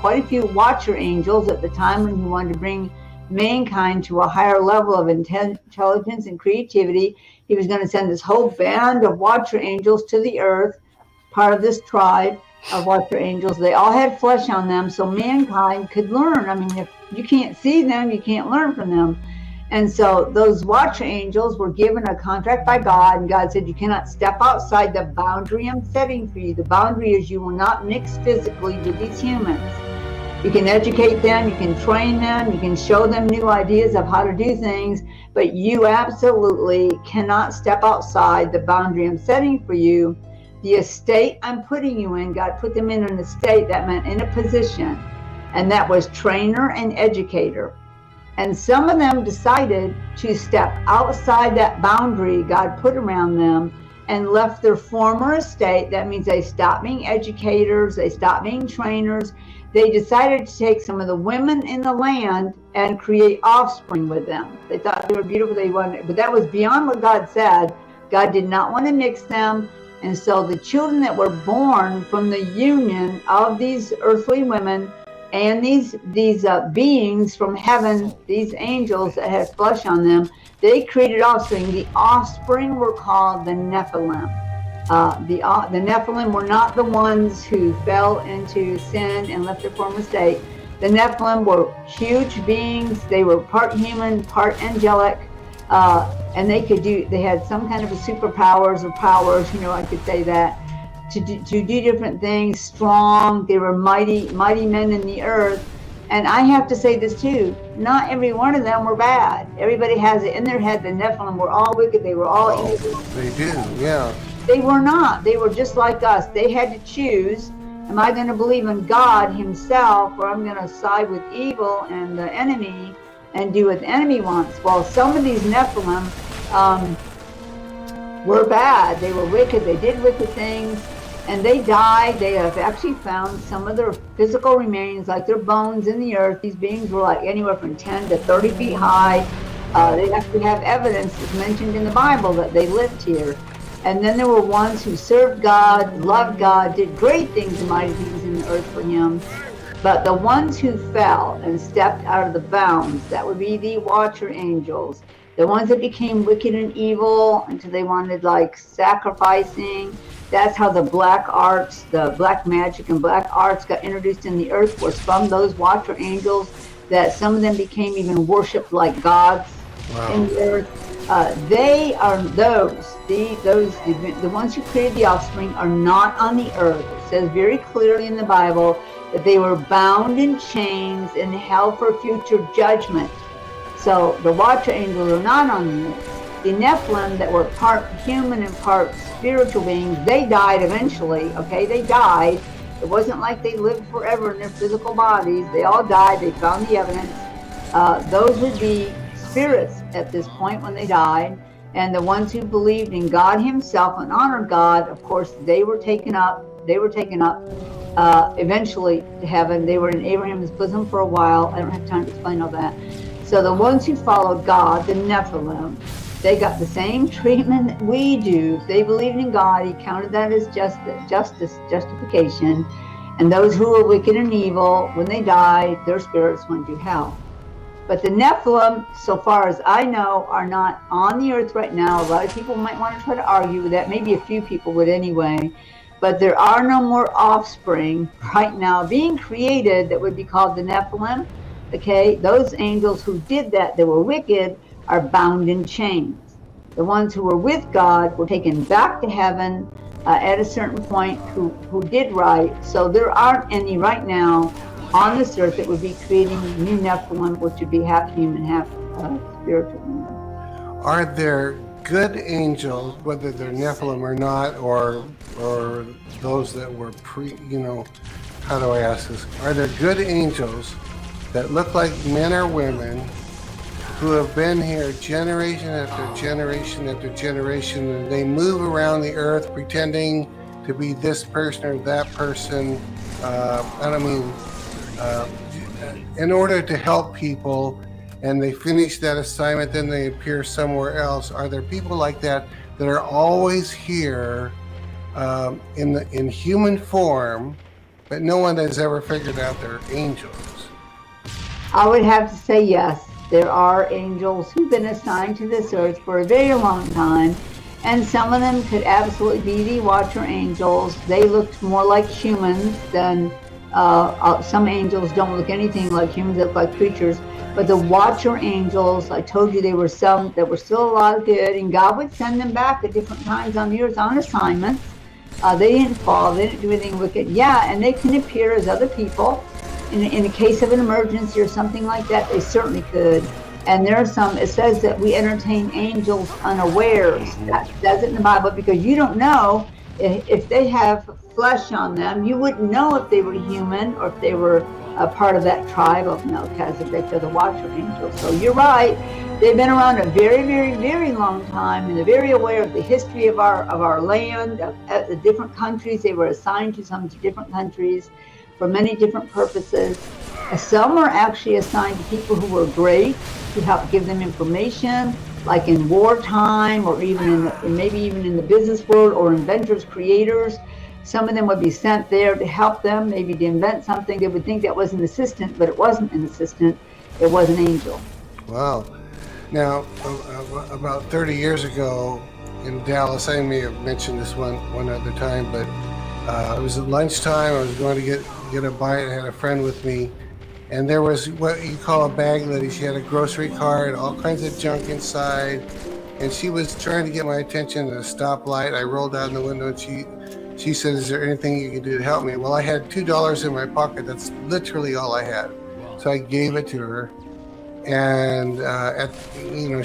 quite a few watcher angels at the time when he wanted to bring mankind to a higher level of intelligence and creativity. He was going to send this whole band of watcher angels to the earth, part of this tribe of watcher angels. They all had flesh on them so mankind could learn. I mean, if you can't see them, you can't learn from them. And so those watcher angels were given a contract by God, and God said, you cannot step outside the boundary I'm setting for you. The boundary is you will not mix physically with these humans. You can educate them, you can train them, you can show them new ideas of how to do things, but you absolutely cannot step outside the boundary I'm setting for you. The estate I'm putting you in, God put them in an estate, that meant in a position, and that was trainer and educator. And some of them decided to step outside that boundary God put around them and left their former estate. That means they stopped being educators, they stopped being trainers. They decided to take some of the women in the land and create offspring with them. They thought they were beautiful, they wanted, but that was beyond what God said. God did not want to mix them. And so the children that were born from the union of these earthly women and these beings from heaven, these angels that had flesh on them, they created offspring. The offspring were called the Nephilim. The Nephilim were not the ones who fell into sin and left their former state. The Nephilim were huge beings. They were part human, part angelic, and they had some kind of a superpowers or powers, I could say that, to do different things, strong. They were mighty men in the earth. And I have to say this too, not every one of them were bad. Everybody has it in their head, the Nephilim were all wicked, they were all evil. They do, yeah. They were not. They were just like us. They had to choose, am I going to believe in God himself, or I'm going to side with evil and the enemy and do what the enemy wants? Well, some of these Nephilim were bad. They were wicked. They did wicked things. And they died. They have actually found some of their physical remains, like their bones in the earth. These beings were like anywhere from 10 to 30 feet high. They actually have evidence that's mentioned in the Bible that they lived here. And then there were ones who served God, loved God, did great things and mighty things in the earth for him. But the ones who fell and stepped out of the bounds, that would be the watcher angels. The ones that became wicked and evil until they wanted like sacrificing. That's how the black arts, the black magic and black arts got introduced in the earth, was from those watcher angels, that some of them became even worshipped like gods. in the earth. They are the ones who created the offspring are not on the earth. It says very clearly in the Bible that they were bound in chains and held for future judgment. So the watcher angels are not on the earth. The Nephilim that were part human and part spiritual beings, they died eventually, okay? They died. It wasn't like they lived forever in their physical bodies. They all died. They found the evidence. Those would be spirits at this point when they died. And the ones who believed in God himself and honored God, of course, they were taken up. Eventually to heaven. They were in Abraham's bosom for a while. I don't have time to explain all that. So the ones who followed God, the Nephilim, they got the same treatment that we do. If they believed in God, he counted that as justification. And those who were wicked and evil, when they died, their spirits went to hell. But the Nephilim, so far as I know, are not on the earth right now. A lot of people might want to try to argue with that. Maybe a few people would anyway. But there are no more offspring right now being created that would be called the Nephilim. Okay, those angels who did that were wicked, are bound in chains. The ones who were with God were taken back to heaven at a certain point who did right. So there aren't any right now on this earth that would be creating new Nephilim, which would be half human, half spiritual. Are there good angels, whether they're Nephilim or not, or those that were how do I ask this? Are there good angels that look like men or women who have been here generation after generation after generation, and they move around the earth pretending to be this person or that person, in order to help people, and they finish that assignment, then they appear somewhere else? Are there people like that are always here in human form, but no one has ever figured out they're angels? I would have to say yes. There are angels who've been assigned to this earth for a very long time, and some of them could absolutely be the watcher angels. They looked more like humans than some angels don't look anything like humans, they look like creatures. But the watcher angels, I told you there were some that were still alive good, and God would send them back at different times on the earth on assignments. They didn't fall, they didn't do anything wicked. Yeah, and they can appear as other people. In the case of an emergency or something like that, they certainly could. And there are some, it says that we entertain angels unawares. That says it in the Bible, because you don't know if they have flesh on them. You wouldn't know if they were human or if they were a part of that tribe of Melchizedek, the watcher angels. So you're right. They've been around a very, very, very long time, and they're very aware of the history of our land, of the different countries. They were assigned to some different countries for many different purposes. Some are actually assigned to people who were great, to help give them information, like in wartime, or even maybe even in the business world, or inventors, creators. Some of them would be sent there to help them, maybe to invent something. They would think that was an assistant, but it wasn't an assistant. It was an angel. Wow. Now, about 30 years ago in Dallas, I may have mentioned this one other time, but it was at lunchtime. I was going to get a bite. I had a friend with me, and there was what you call a bag lady. She had a grocery cart, all kinds of junk inside, and she was trying to get my attention at a stoplight. I rolled down the window, and she said, "Is there anything you can do to help me?" Well, I had $2 in my pocket. That's literally all I had. So I gave it to her, and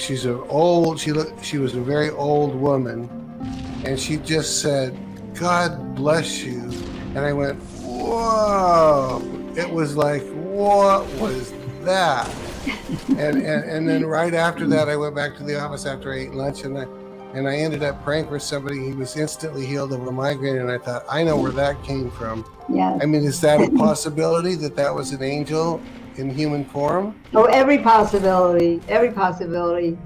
she's an old. She was a very old woman, and she just said, "God bless you." And I went, whoa. It was like, what was that? and then right after that, I went back to the office after I ate lunch, and I ended up praying for somebody. He was instantly healed of a migraine, and I thought, I know where that came from. Yeah. I mean, is that a possibility that was an angel in human form? Oh, every possibility,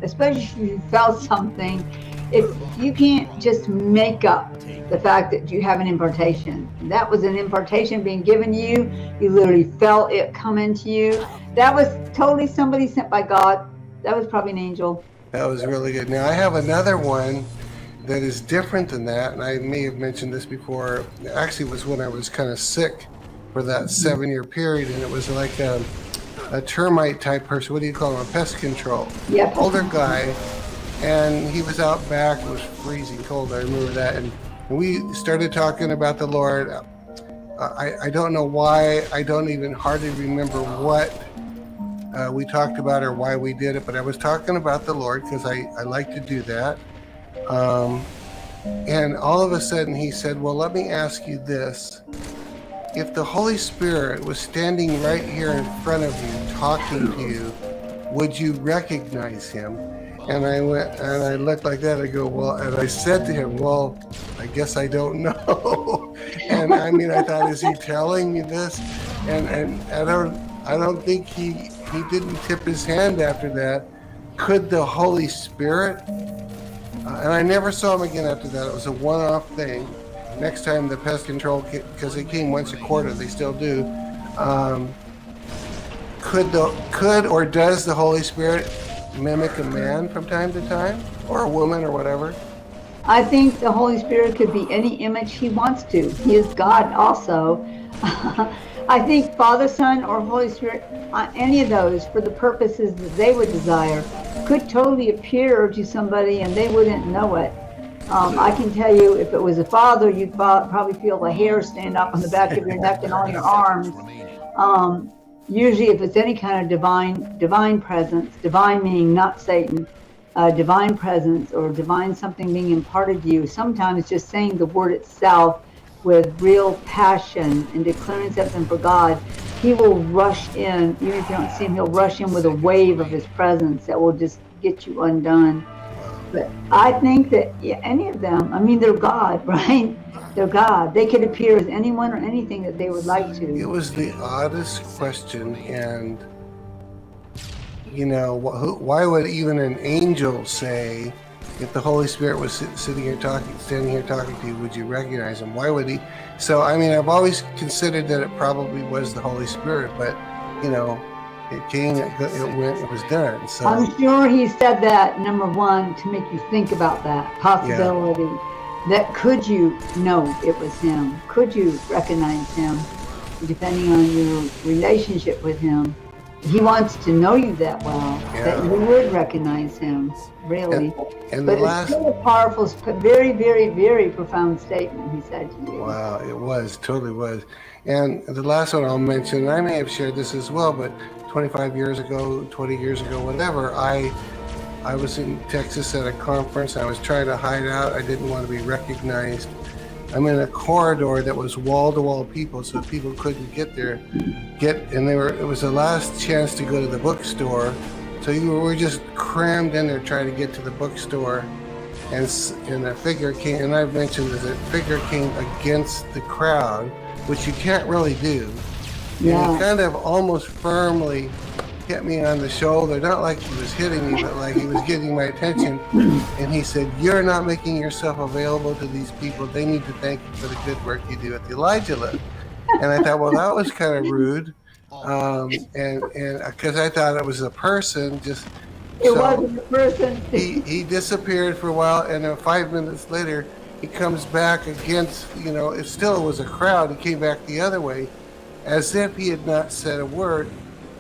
especially if you felt something. If you can't just make up the fact that you have an impartation. That was an impartation being given to you. You literally felt it come into you. That was totally somebody sent by God. That was probably an angel. That was really good. Now, I have another one that is different than that, and I may have mentioned this before. Actually, it was when I was kind of sick for that 7-year period, and it was like a termite type person. What do you call him? A pest control. Yep. Older guy. And he was out back. It was freezing cold. I remember that. And we started talking about the Lord. I don't know why. I don't even hardly remember what we talked about or why we did it. But I was talking about the Lord because I like to do that. And all of a sudden he said, well, let me ask you this. If the Holy Spirit was standing right here in front of you, talking to you, would you recognize him? And I went and I looked like that. I go, well, and I said to him, well, I guess I don't know. And I mean, I thought, is he telling me this? And I don't think he didn't tip his hand after that. Could the Holy Spirit? And I never saw him again after that. It was a one-off thing. Next time the pest control, because they came once a quarter, they still do. Could or does the Holy Spirit mimic a man from time to time, or a woman, or whatever? I think the Holy Spirit could be any image he wants to. He is God also. I think Father, Son, or Holy Spirit, any of those, for the purposes that they would desire, could totally appear to somebody and they wouldn't know it. I can tell you, if it was a father, you'd probably feel the hair stand up on the back of your neck and on your arms. Usually, if it's any kind of divine presence, divine meaning not Satan, divine presence or divine something being imparted to you, sometimes just saying the word itself with real passion and declaring something for God, he will rush in. Even if you don't see him, he'll rush in with a wave of his presence that will just get you undone. But I think that any of them, I mean, they're God, right? They're God. They could appear as anyone or anything that they would like to. It was the oddest question, and you know, why would even an angel say, if the Holy Spirit was standing here talking to you, would you recognize him? Why would he? So, I mean, I've always considered that it probably was the Holy Spirit, but you know, it came, it went, it was done. So I'm sure he said that, number one, to make you think about that possibility. Yeah. That could you know it was him? Could you recognize him? Depending on your relationship with him. He wants to know you that well, that you would recognize him, really. But it's still a powerful, very, very, very profound statement he said to you. Wow, it was, totally was. And the last one I'll mention, and I may have shared this as well, but 25 years ago, 20 years ago, whatever, I was in Texas at a conference. I was trying to hide out. I didn't want to be recognized. I'm in a corridor that was wall-to-wall people, so people couldn't get there. It was the last chance to go to the bookstore. So you were just crammed in there trying to get to the bookstore. And a figure came, and I've mentioned this, a figure came against the crowd, which you can't really do. Yeah. And he kind of almost firmly hit me on the shoulder, not like he was hitting me, but like he was getting my attention. And he said, "You're not making yourself available to these people. They need to thank you for the good work you do at the Elijah Lift." And I thought, well, that was kind of rude. And because I thought it was a person, it wasn't a person. he disappeared for a while, and then 5 minutes later, he comes back against, you know, it still was a crowd. He came back the other way, as if he had not said a word.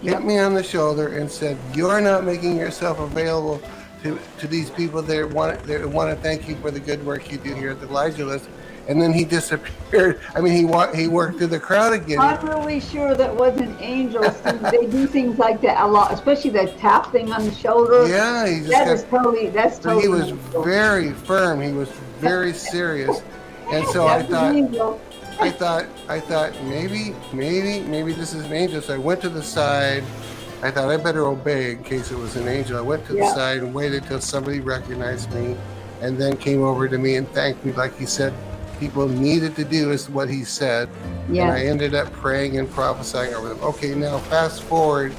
Hit me on the shoulder and said, "You're not making yourself available to these people. They want to thank you for the good work you do here at the Elijah List." And then he disappeared. I mean, he worked through the crowd again. I'm really sure that wasn't angels. They do things like that a lot, especially that tap thing on the shoulder. Yeah, that's totally. He was very firm. He was very serious, and so I thought maybe this is an angel. So I went to the side. I thought I better obey in case it was an angel. I went to the side and waited till somebody recognized me, and then came over to me and thanked me, like he said people needed to do, is what he said. Yeah. And I ended up praying and prophesying over them. Okay, now fast forward.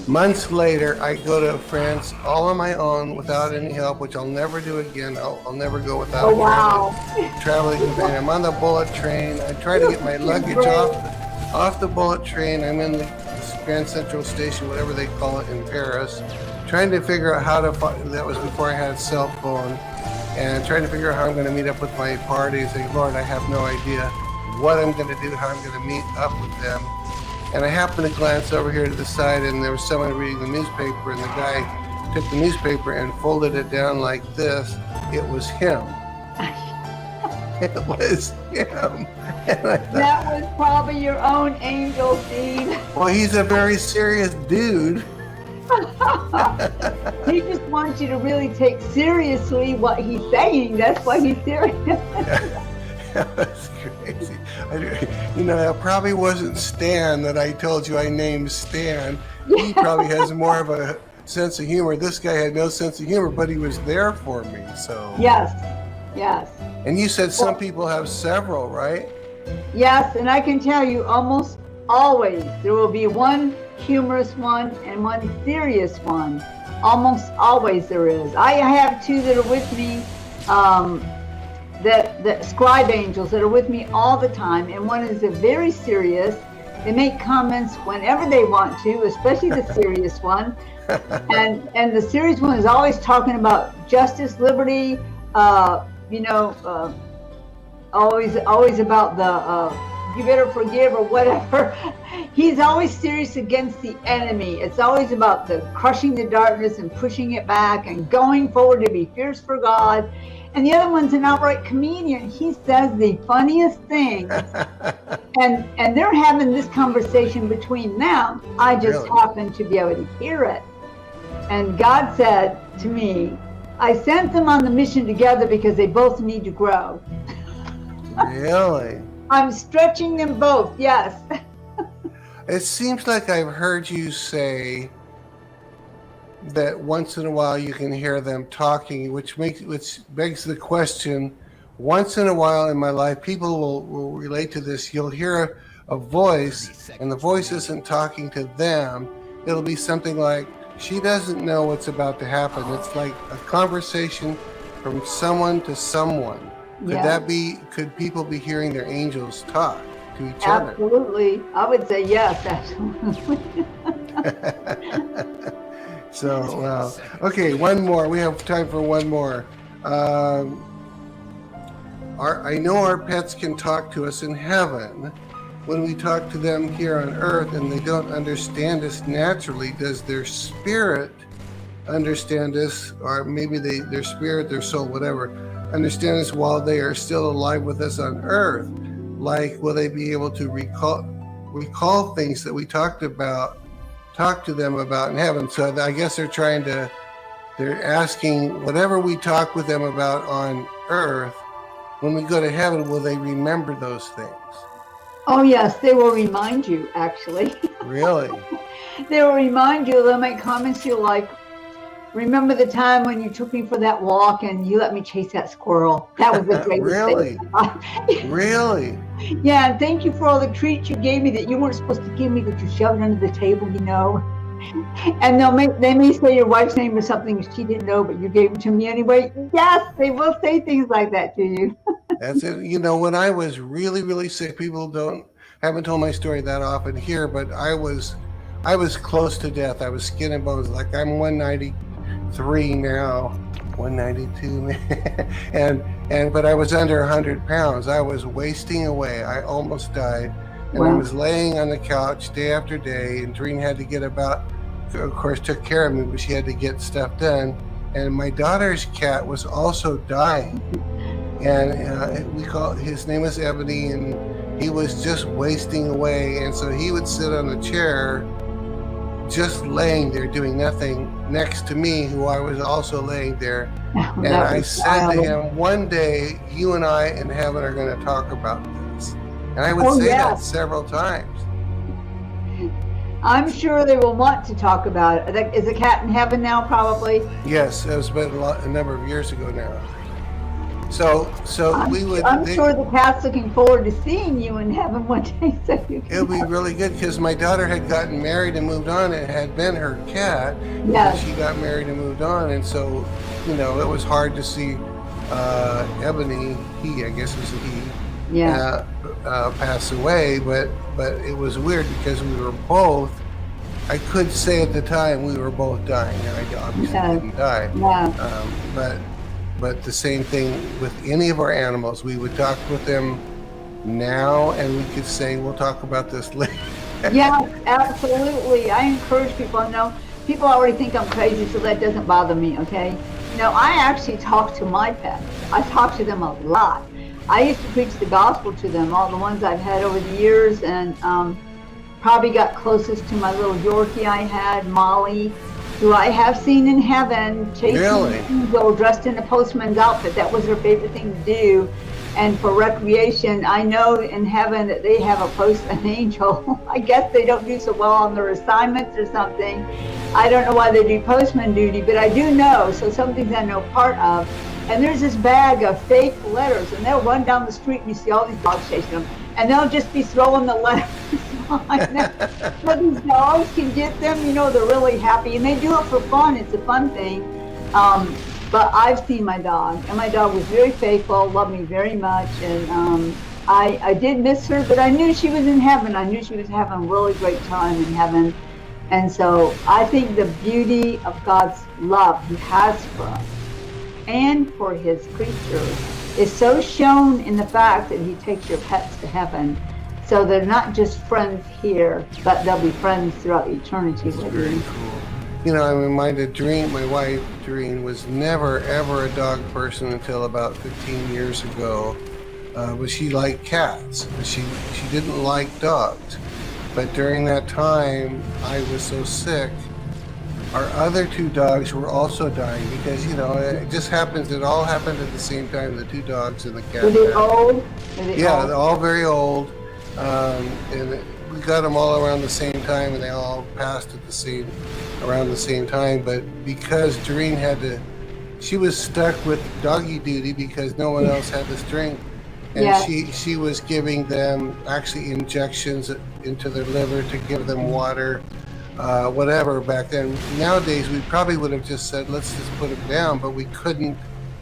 Months later, I go to France all on my own without any help, which I'll never do again. I'll never go without traveling companion. I'm on the bullet train. I try to get my luggage off the bullet train. I'm in the Grand Central Station, whatever they call it in Paris, trying to figure out how to find, that was before I had a cell phone, and trying to figure out how I'm going to meet up with my party, saying, Lord, I have no idea what I'm going to do, how I'm going to meet up with them. And I happened to glance over here to the side, and there was someone reading the newspaper, and the guy took the newspaper and folded it down like this. It was him. It was him. And I thought, that was probably your own angel, Steve. well, he's a very serious dude. He just wants you to really take seriously what he's saying. That's why he's serious. That's crazy. That probably wasn't Stan that I told you I named Stan. He probably has more of a sense of humor. This guy had no sense of humor, but he was there for me. So Yes. And you said some people have several, right? Yes, and I can tell you almost always there will be one humorous one and one serious one. Almost always there is. I have two that are with me, that scribe angels that are with me all the time, and one is a very serious. They make comments whenever they want to, especially the serious one. And the serious one is always talking about justice, liberty, always about the you better forgive or whatever. He's always serious against the enemy. It's always about the crushing the darkness and pushing it back and going forward to be fierce for God. And the other one's an outright comedian. He says the funniest things. and they're having this conversation between them. I just happen to be able to hear it. And God said to me, I sent them on the mission together because they both need to grow. Really? I'm stretching them both, yes. It seems like I've heard you say that once in a while you can hear them talking, which begs the question, once in a while in my life, people will relate to this. You'll hear a voice, and the voice isn't talking to them. It'll be something like, she doesn't know what's about to happen. It's like a conversation from someone to someone. Could people be hearing their angels talk to each other? Absolutely. I would say yes, absolutely. So, well, okay, one more. We have time for one more. I know our pets can talk to us in heaven. When we talk to them here on earth and they don't understand us naturally, does their spirit understand us, or maybe their spirit, their soul, whatever, understand us while they are still alive with us on earth? Like, will they be able to recall things that we talk to them about in heaven? So I guess they're asking whatever we talk with them about on earth, when we go to heaven, will they remember those things? Oh yes, they will remind you, actually. Really? They will remind you. They'll make comments to you like, remember the time when you took me for that walk and you let me chase that squirrel? That was the greatest Really? thing. Really? Yeah, and thank you for all the treats you gave me that you weren't supposed to give me, that you shoved under the table, And they may say your wife's name or something she didn't know, but you gave it to me anyway. Yes, they will say things like that to you. That's it. When I was really, really sick, people haven't told my story that often here, but I was close to death. I was skin and bones. Like, I'm 193 now, 192, but I was under 100 pounds. I was wasting away. I almost died. And Wow. I was laying on the couch day after day, and Doreen had to of course, took care of me, but she had to get stuff done. And my daughter's cat was also dying. And his name was Ebony, and he was just wasting away. And so he would sit on a chair, just laying there doing nothing, next to me, who I was also laying there. And I said to him, one day, you and I in heaven are going to talk about this. And I would say that several times. I'm sure they will want to talk about it. Is the cat in heaven now, probably? Yes, it was been a number of years ago now. So I'm sure the cat's looking forward to seeing you in heaven one day. So it'll be really good, because my daughter had gotten married and moved on. It had been her cat. Yes. She got married and moved on, and so it was hard to see Ebony. I guess it was a he. Yeah. Pass away, but it was weird because we were both. I could say at the time we were both dying. I obviously didn't die. Yeah. But the same thing with any of our animals. We would talk with them now, and we could say, we'll talk about this Yeah, absolutely. I encourage people. I know people already think I'm crazy, so that doesn't bother me, okay? I actually talk to my pets. I talk to them a lot. I used to preach the gospel to them, all the ones I've had over the years, and probably got closest to my little Yorkie I had, Molly, who I have seen in heaven chasing Really? an eagle dressed in a postman's outfit. That was her favorite thing to do. And for recreation, I know in heaven that they have an angel. I guess they don't do so well on their assignments or something. I don't know why they do postman duty, but I do know. So some things I know part of. And there's this bag of fake letters, and they'll run down the street and you see all these dogs chasing them. And they'll just be throwing the letters on them. So these dogs can get them, they're really happy. And they do it for fun. It's a fun thing. But I've seen my dog, and my dog was very faithful, loved me very much, and I did miss her, but I knew she was in heaven. I knew she was having a really great time in heaven. And so I think the beauty of God's love He has for us and for His creatures is so shown in the fact that He takes your pets to heaven. So they're not just friends here, but they'll be friends throughout eternity with you. Very cool. I'm reminded, my wife, Doreen, was never, ever a dog person until about 15 years ago. But she liked cats. She didn't like dogs. But during that time, I was so sick. Our other two dogs were also dying because, it just happens. It all happened at the same time, the two dogs and the cat. Were they old? Yeah, they're all very old. And we got them all around the same time, and they all passed around the same time. But because Doreen she was stuck with doggy duty because no one else had the strength, and she was giving them actually injections into their liver to give them water, whatever back then. Nowadays, we probably would have just said, let's just put them down, but we couldn't.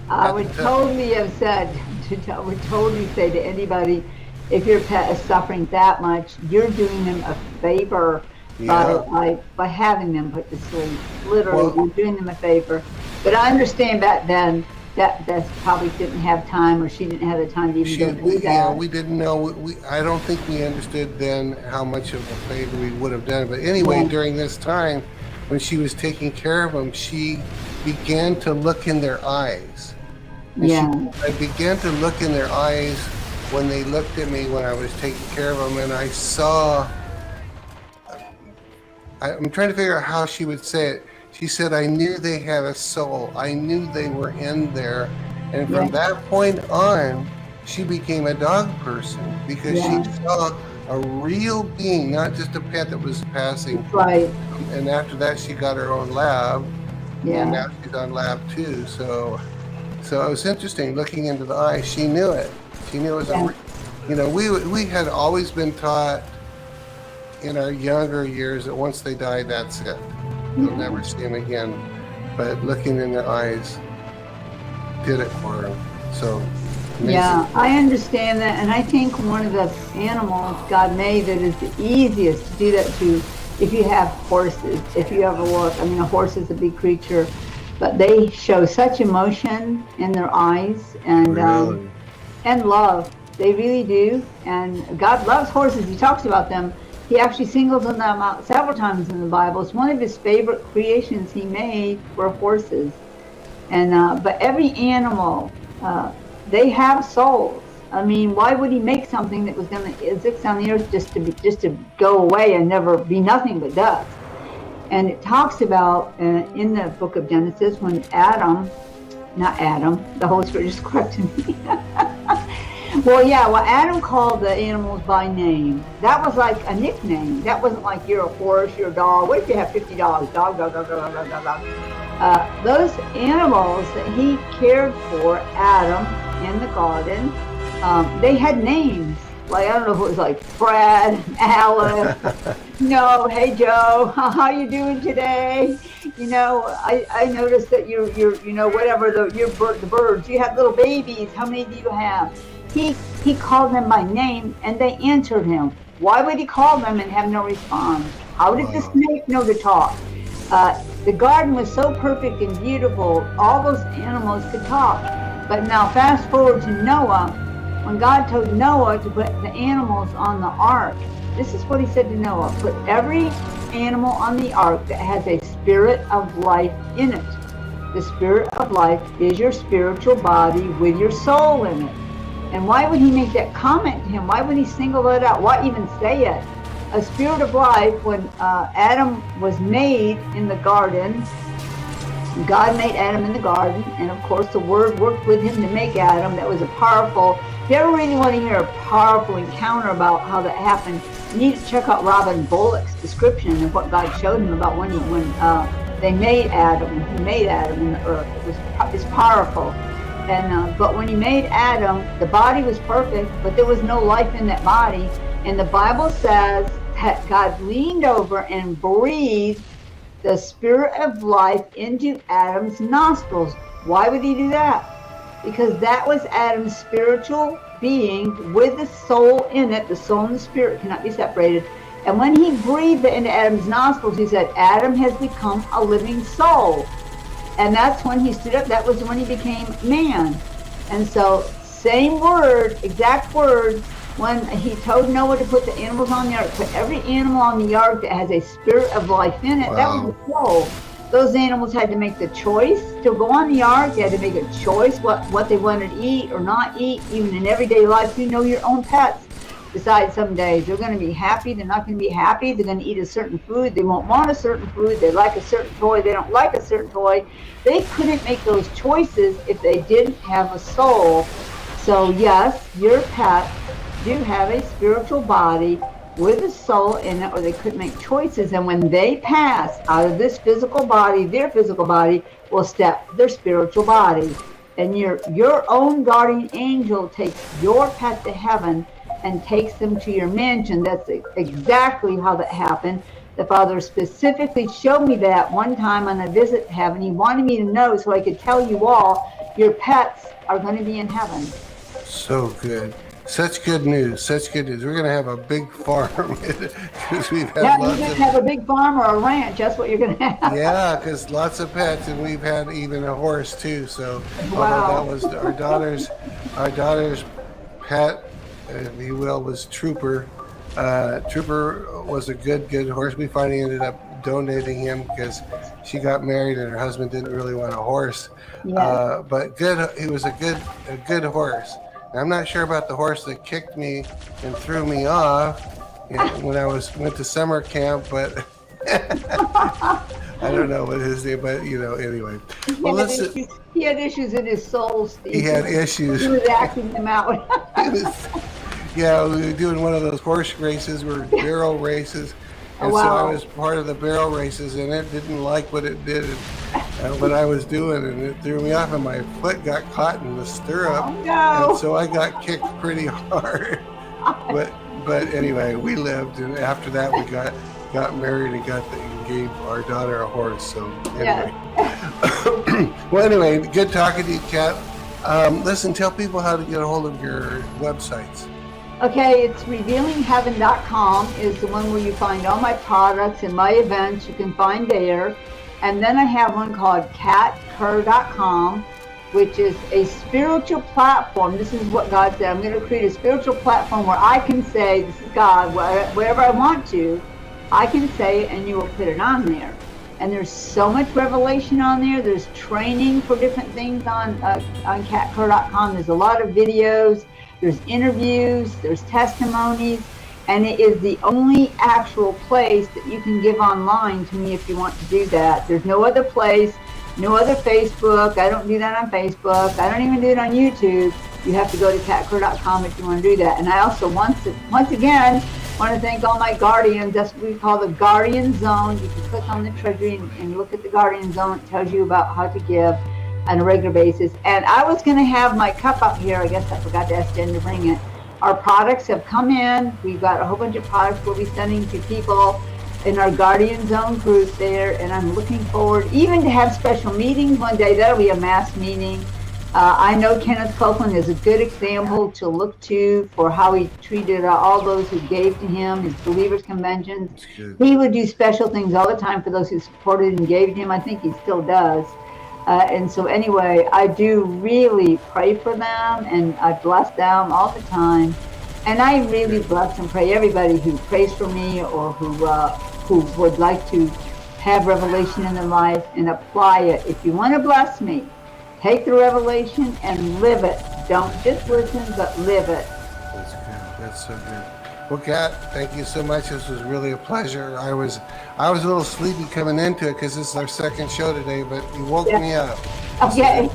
I would totally say to anybody, if your pet is suffering that much, you're doing them a favor by having them put to sleep. Literally, you're doing them a favor. But I understand back then that probably didn't have time, or she didn't have the time to even do that. Yeah, we didn't know. I don't think we understood then how much of a favor we would have done. But anyway, during this time, when she was taking care of them, she began to look in their eyes. I began to look in their eyes when they looked at me when I was taking care of them, and I saw, I'm trying to figure out how she would say it. She said, I knew they had a soul. I knew they were in there. And from that point on, she became a dog person because she saw a real being, not just a pet that was passing. Right. And after that, she got her own lab. Yeah. And now she's on lab 2. So it was interesting looking into the eyes. She knew it. She knew it was we had always been taught in our younger years that once they die, that's it. You'll never see them again. But looking in their eyes did it for them. So amazing. Yeah, I understand that, and I think one of the animals God made that is the easiest to do that to, if you have horses. If you ever look, a horse is a big creature, but they show such emotion in their eyes and love. They really do. And God loves horses. He talks about them. He actually singles them out several times in the Bible. It's one of His favorite creations He made were horses. And but every animal, they have souls. Why would He make something that was going to exist on the earth just to go away and never be nothing but dust? And it talks about in the book of Genesis when the Holy Spirit just corrected me. Adam called the animals by name. That was like a nickname. That wasn't like you're a horse, you're a dog. What if you have 50 dogs? Dog. Those animals that He cared for, Adam in the garden, they had names. Like, I don't know if it was like Fred, Alice, hey Joe, how you doing today? I noticed that you're whatever the birds, you have little babies, how many do you have? He called them by name and they answered Him. Why would He call them and have no response? How did the snake know to talk? The garden was so perfect and beautiful, all those animals could talk. But now fast forward to Noah. When God told Noah to put the animals on the ark, This is what he said to Noah. Put every animal on the ark that has a spirit of life in it. The spirit of life is your spiritual body with your soul in it. And why would he make that comment to him? Why would he single it out? Why even say it? A spirit of life, when Adam was made in the garden, God made Adam in the garden, and of course the Word worked with him to make Adam. That was a powerful, if you ever really want to hear a powerful encounter about how that happened, you need to check out Robin Bullock's description of what God showed him about when they made Adam, when he made Adam in the earth. It's powerful. And but when he made Adam, the body was perfect, but there was no life in that body. And the Bible says that God leaned over and breathed the spirit of life into Adam's nostrils. Why would he do that? Because that was Adam's spiritual being with the soul in it. The soul and the spirit cannot be separated. And when he breathed it into Adam's nostrils, he said, Adam has become a living soul. And that's when he stood up. That was when he became man. And so, same word, exact word, when he told Noah to put the animals on the ark, put every animal on the ark that has a spirit of life in it. Wow. That was the soul. Those animals had to make the choice to go on the ark. They had to make a choice what they wanted to eat or not eat. Even in everyday life, you know, your own pets decide some days they're going to be happy, they're not going to be happy, they're going to eat a certain food, they won't want a certain food, they like a certain toy, they don't like a certain toy. They couldn't make those choices if they didn't have a soul. So yes, your pets do have a spiritual body with a soul in it, or they could make choices, and when they pass out of this physical body, their physical body will step their spiritual body. And your own guardian angel takes your pet to heaven and takes them to your mansion. That's exactly how that happened. The Father specifically showed me that one time on a visit to heaven. He wanted me to know so I could tell you all, your pets are going to be in heaven. So good. Such good news. Such good news. We're going to have a big farm because we've had you're going to have a big farm or a ranch. That's what you're going to have. Yeah, because lots of pets, and we've had even a horse too. So wow. That was our daughter's pet, if you will, was Trooper. Trooper was a good horse. We finally ended up donating him because she got married and her husband didn't really want a horse. Yes. But good. He was a good horse. I'm not sure about the horse that kicked me and threw me off when I went to summer camp, but I don't know what his name. But anyway. Well, he had issues in his soul, Steve. He had issues. He was acting them out. Yeah, we were doing one of those horse races, barrel races. And wow. So I was part of the barrel races, and it didn't like what it did, what I was doing, and it threw me off, and my foot got caught in the stirrup. Oh, no. And so I got kicked pretty hard. But anyway, we lived, and after that we got married and gave our daughter a horse. So anyway. Yes. Well, anyway, good talking to you, Kat. Listen, tell people how to get a hold of your websites. Okay, it's revealingheaven.com is the one where you find all my products and my events. You can find there. And then I have one called catkerr.com, which is a spiritual platform. This is what God said. I'm going to create a spiritual platform where I can say, this is God, whatever I want to, I can say it and you will put it on there. And there's so much revelation on there. There's training for different things on catkerr.com. There's a lot of videos. There's interviews, there's testimonies, and it is the only actual place that you can give online to me if you want to do that. There's no other place, no other Facebook. I don't do that on Facebook. I don't even do it on YouTube. You have to go to catkerr.com if you want to do that. And I also, once again, want to thank all my guardians. That's what we call the Guardian Zone. You can click on the treasury and look at the Guardian Zone. It tells you about how to give on a regular basis. And I was going to have my cup up here. I guess I forgot to ask Jen to bring it. Our products have come in. We've got a whole bunch of products we'll be sending to people in our Guardian Zone group there. And I'm looking forward even to have special meetings one day. That'll be a mass meeting. I know Kenneth Copeland is a good example to look to for how he treated all those who gave to him, his believers conventions. He would do special things all the time for those who supported and gave to him. I think he still does. And so anyway, I do really pray for them and I bless them all the time. And I really bless and pray everybody who prays for me or who would like to have revelation in their life and apply it. If you want to bless me, take the revelation and live it. Don't just listen, but live it. That's good. That's so good. Well, Kat, thank you so much. This was really a pleasure. I was a little sleepy coming into it because this is our second show today, but you woke me up. Okay.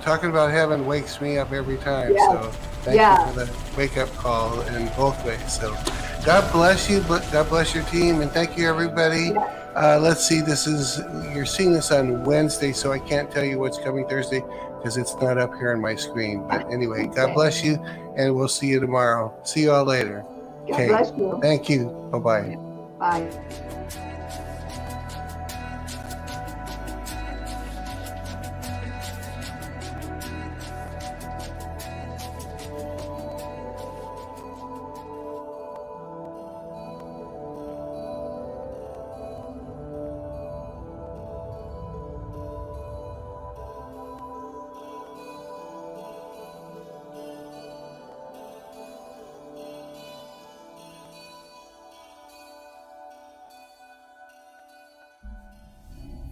Talking about heaven wakes me up every time. Yeah. So thank you for the wake-up call in both ways. So God bless you, but God bless your team, and thank you, everybody. Let's see. You're seeing this on Wednesday, so I can't tell you what's coming Thursday because it's not up here on my screen. But anyway, God bless you, and we'll see you tomorrow. See you all later. God bless you. Thank you. Bye-bye. Bye.